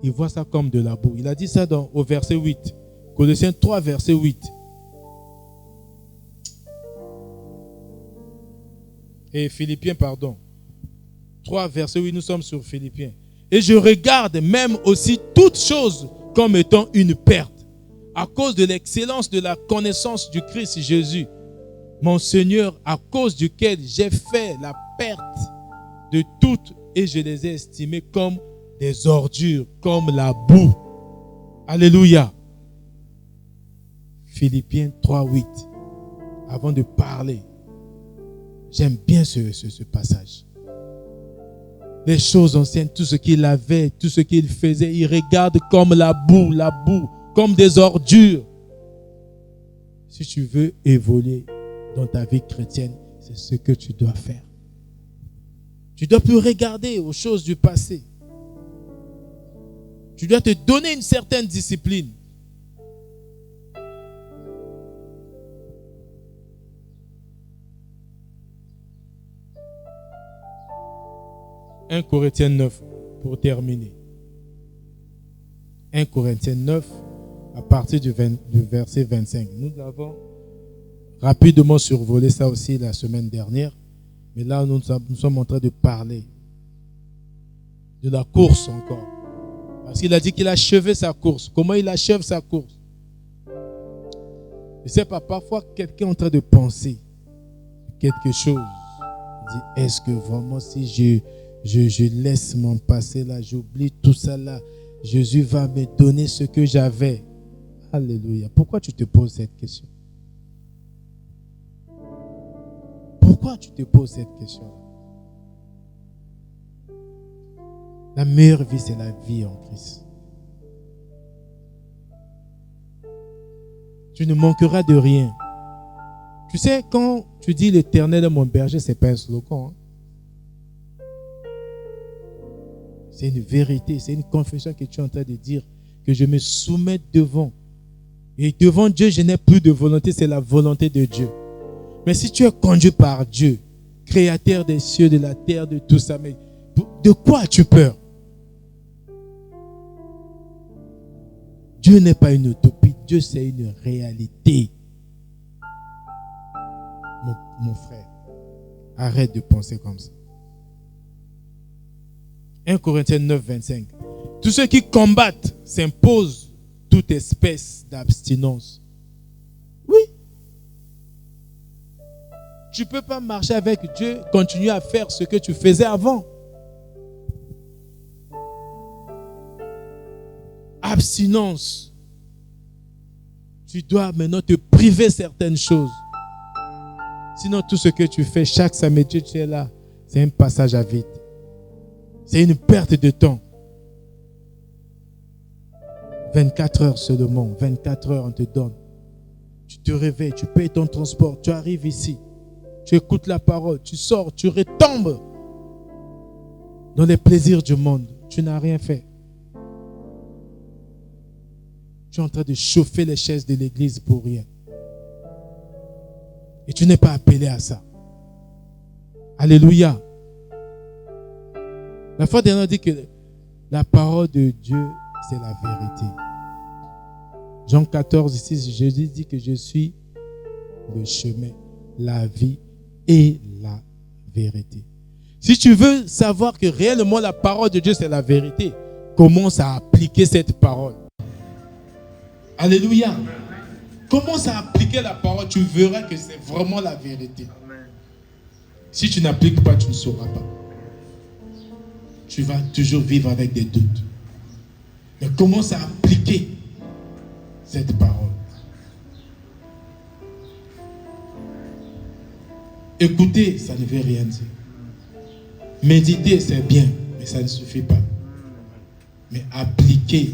il voit ça comme de la boue. Il a dit ça au verset 8. Colossiens 3, verset 8. Et Philippiens, pardon. 3, verset 8, nous sommes sur Philippiens. Et je regarde même aussi toutes choses comme étant une perte, à cause de l'excellence de la connaissance du Christ Jésus, mon Seigneur, à cause duquel j'ai fait la perte de toutes et je les ai estimées comme des ordures, comme la boue. Alléluia. Philippiens 3, 8. Avant de parler, j'aime bien ce passage. Les choses anciennes, tout ce qu'il avait, tout ce qu'il faisait, il regarde comme la boue, comme des ordures. Si tu veux évoluer dans ta vie chrétienne, c'est ce que tu dois faire. Tu ne dois plus regarder aux choses du passé. Tu dois te donner une certaine discipline. « 1 Corinthiens 9, pour terminer. 1 Corinthiens 9, à partir du verset 25. Nous avons rapidement survolé ça aussi la semaine dernière. Mais là, nous sommes en train de parler de la course encore. Parce qu'il a dit qu'il a achevé sa course. Comment il achève sa course? Je ne sais pas, parfois quelqu'un est en train de penser quelque chose. Il dit, est-ce que vraiment si je laisse mon passé là, j'oublie tout ça là, Jésus va me donner ce que j'avais? Alléluia. Pourquoi tu te poses cette question? Pourquoi tu te poses cette question? La meilleure vie, c'est la vie en Christ. Tu ne manqueras de rien. Tu sais, quand tu dis l'Éternel est mon berger, ce n'est pas un slogan. C'est une vérité, c'est une confession que tu es en train de dire, que je me soumets devant. Et devant Dieu, je n'ai plus de volonté, c'est la volonté de Dieu. Mais si tu es conduit par Dieu, créateur des cieux, de la terre, de tout ça, mais de quoi as-tu peur? Dieu n'est pas une utopie, Dieu c'est une réalité. Mon frère, arrête de penser comme ça. 1 Corinthiens 9, 25. Tous ceux qui combattent s'imposent toute espèce d'abstinence. Oui. Tu ne peux pas marcher avec Dieu, continuer à faire ce que tu faisais avant. Abstinence. Tu dois maintenant te priver certaines choses. Sinon, tout ce que tu fais, chaque samedi, tu es là. C'est un passage à vide. C'est une perte de temps. 24 heures seulement. 24 heures, on te donne. Tu te réveilles, tu payes ton transport, tu arrives ici. Tu écoutes la parole, tu sors, tu retombes dans les plaisirs du monde. Tu n'as rien fait. Tu es en train de chauffer les chaises de l'église pour rien. Et tu n'es pas appelé à ça. Alléluia. La foi dernière dit que la parole de Dieu, c'est la vérité. Jean 14, 6, Jésus dit que je suis le chemin, la vie et la vérité. Si tu veux savoir que réellement la parole de Dieu c'est la vérité, commence à appliquer cette parole. Alléluia. Commence à appliquer la parole, tu verras que c'est vraiment la vérité. Si tu n'appliques pas, tu ne sauras pas. Tu vas toujours vivre avec des doutes. Mais commence à appliquer cette parole. Écouter, ça ne veut rien dire. Méditer, c'est bien, mais ça ne suffit pas. Mais appliquer,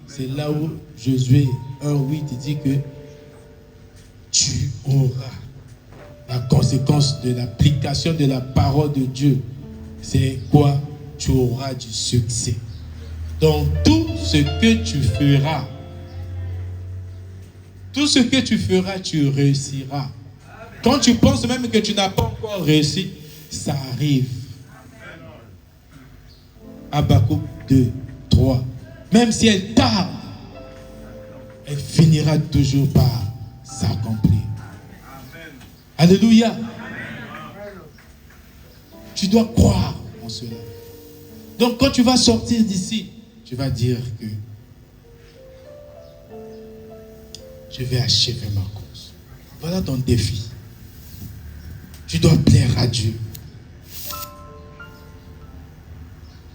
c'est là où Josué 1:8 dit que tu auras la conséquence de l'application de la parole de Dieu. C'est quoi? Tu auras du succès. Donc tout ce que tu feras, tu réussiras. Quand tu penses même que tu n'as pas encore réussi, ça arrive. Habakkuk 2:3. Même si elle tarde, elle finira toujours par s'accomplir. Alléluia. Tu dois croire en cela. Donc quand tu vas sortir d'ici, tu vas dire que je vais achever ma course. Voilà ton défi. Tu dois plaire à Dieu.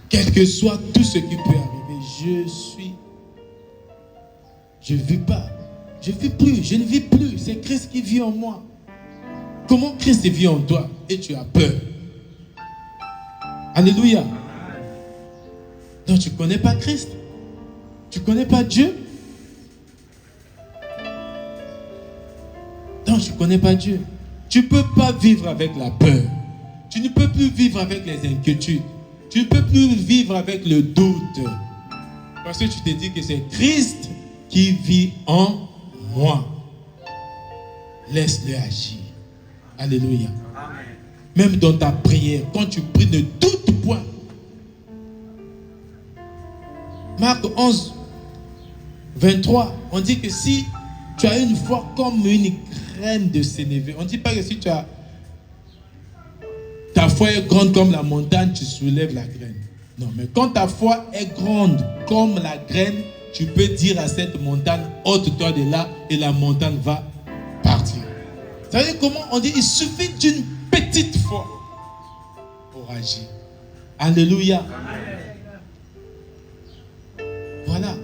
Quel que soit tout ce qui peut arriver, je ne vis pas. Je ne vis plus. C'est Christ qui vit en moi. Comment Christ vit en toi et tu as peur? Alléluia. Donc tu ne connais pas Christ? Tu ne connais pas Dieu? Donc tu ne connais pas Dieu. Tu ne peux pas vivre avec la peur. Tu ne peux plus vivre avec les inquiétudes. Tu ne peux plus vivre avec le doute. Parce que tu te dis que c'est Christ qui vit en moi. Laisse-le agir. Alléluia. Même dans ta prière, quand tu pries, ne doute point. Marc 11:23, on dit que si tu as une foi comme une graine de sénévé, on ne dit pas que si ta foi est grande comme la montagne, tu soulèves la graine. Non, mais quand ta foi est grande comme la graine, tu peux dire à cette montagne, ôte-toi de là, et la montagne va partir. Vous savez comment on dit? Il suffit d'une petite foi pour agir. Alléluia. Voilà.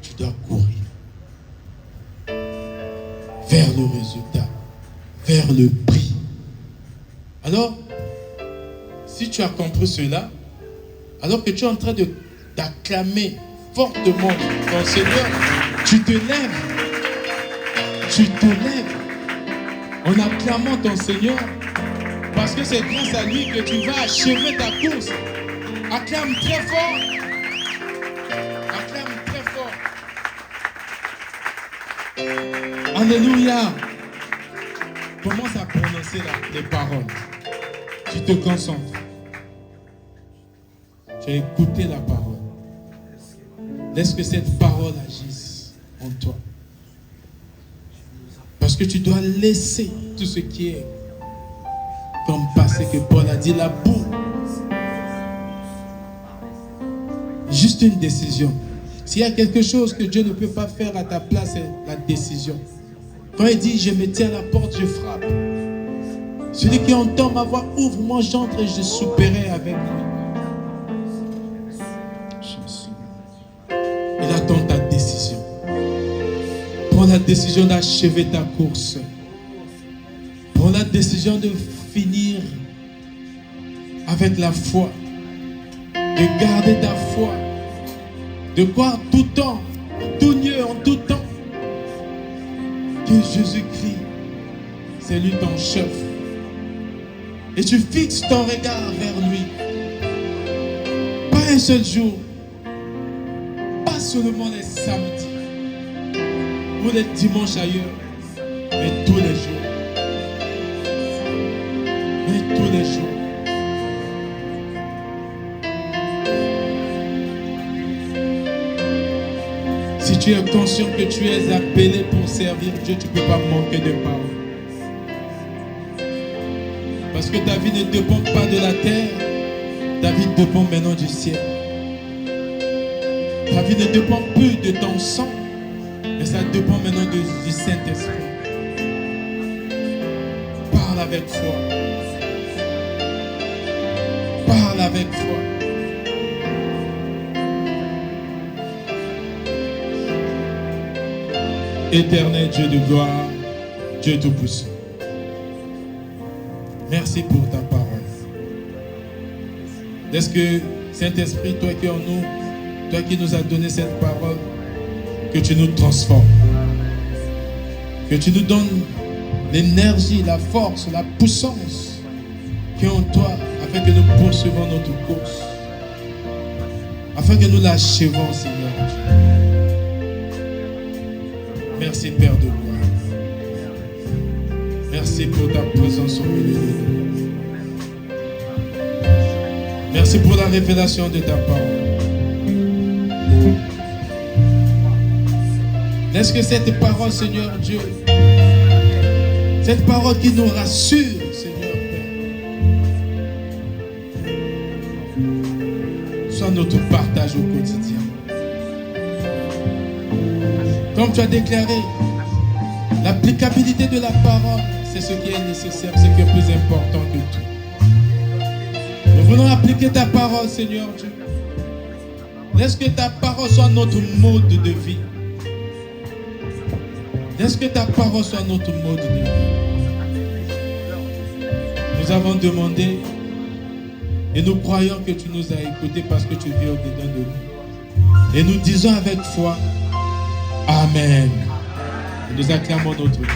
Tu dois courir vers le résultat, vers le prix. Alors, si tu as compris cela, alors que tu es en train d'acclamer fortement ton Seigneur, tu te lèves. Tu te lèves en acclamant ton Seigneur, parce que c'est grâce à lui que tu vas achever ta course. Acclame très fort. Acclame très fort. Alléluia. Commence à prononcer les paroles. Tu te concentres. Tu as écouté la parole. Laisse que cette parole agisse en toi. Parce que tu dois laisser tout ce qui est comme passé, que Paul a dit, la boue. Juste une décision. S'il y a quelque chose que Dieu ne peut pas faire à ta place, c'est la décision. Quand il dit, je me tiens à la porte, je frappe. Celui qui entend ma voix, ouvre, moi j'entre et je souperai avec lui. Il attend ta décision. Prends la décision d'achever ta course. Prends la décision de finir avec la foi. De garder ta foi. De croire tout temps, tout lieu, en tout temps, que Jésus-Christ, c'est lui ton chef. Et tu fixes ton regard vers lui. Pas un seul jour. Pas seulement les samedis ou les dimanches ailleurs, mais tous les jours. Mais tous les jours. Si tu es conscient que tu es appelé pour servir Dieu, tu ne peux pas manquer de parole. Parce que ta vie ne dépend pas de la terre, ta vie dépend maintenant du ciel. Ta vie ne dépend plus de ton sang, mais ça dépend maintenant du Saint-Esprit. Parle avec foi. Parle avec foi. Éternel Dieu de gloire, Dieu Tout-Puissant. Merci pour ta parole. Est-ce que Saint-Esprit, toi qui es en nous, toi qui nous as donné cette parole, que tu nous transformes, que tu nous donnes l'énergie, la force, la puissance qui est en toi, afin que nous poursuivons notre course, afin que nous l'achevons, Seigneur Dieu. Merci Père de gloire. Merci pour ta présence au milieu de nous. Merci pour la révélation de ta parole. Est-ce que cette parole, Seigneur Dieu, cette parole qui nous rassure, Seigneur Père, soit notre partage au quotidien. Comme tu as déclaré, l'applicabilité de la parole, c'est ce qui est nécessaire, ce qui est plus important que tout. Nous voulons appliquer ta parole, Seigneur Dieu. Laisse que ta parole soit notre mode de vie. Laisse que ta parole soit notre mode de vie. Nous avons demandé et nous croyons que tu nous as écoutés parce que tu vis au-dedans de nous. Et nous disons avec foi, Amen. Et nous acclamons notre Dieu.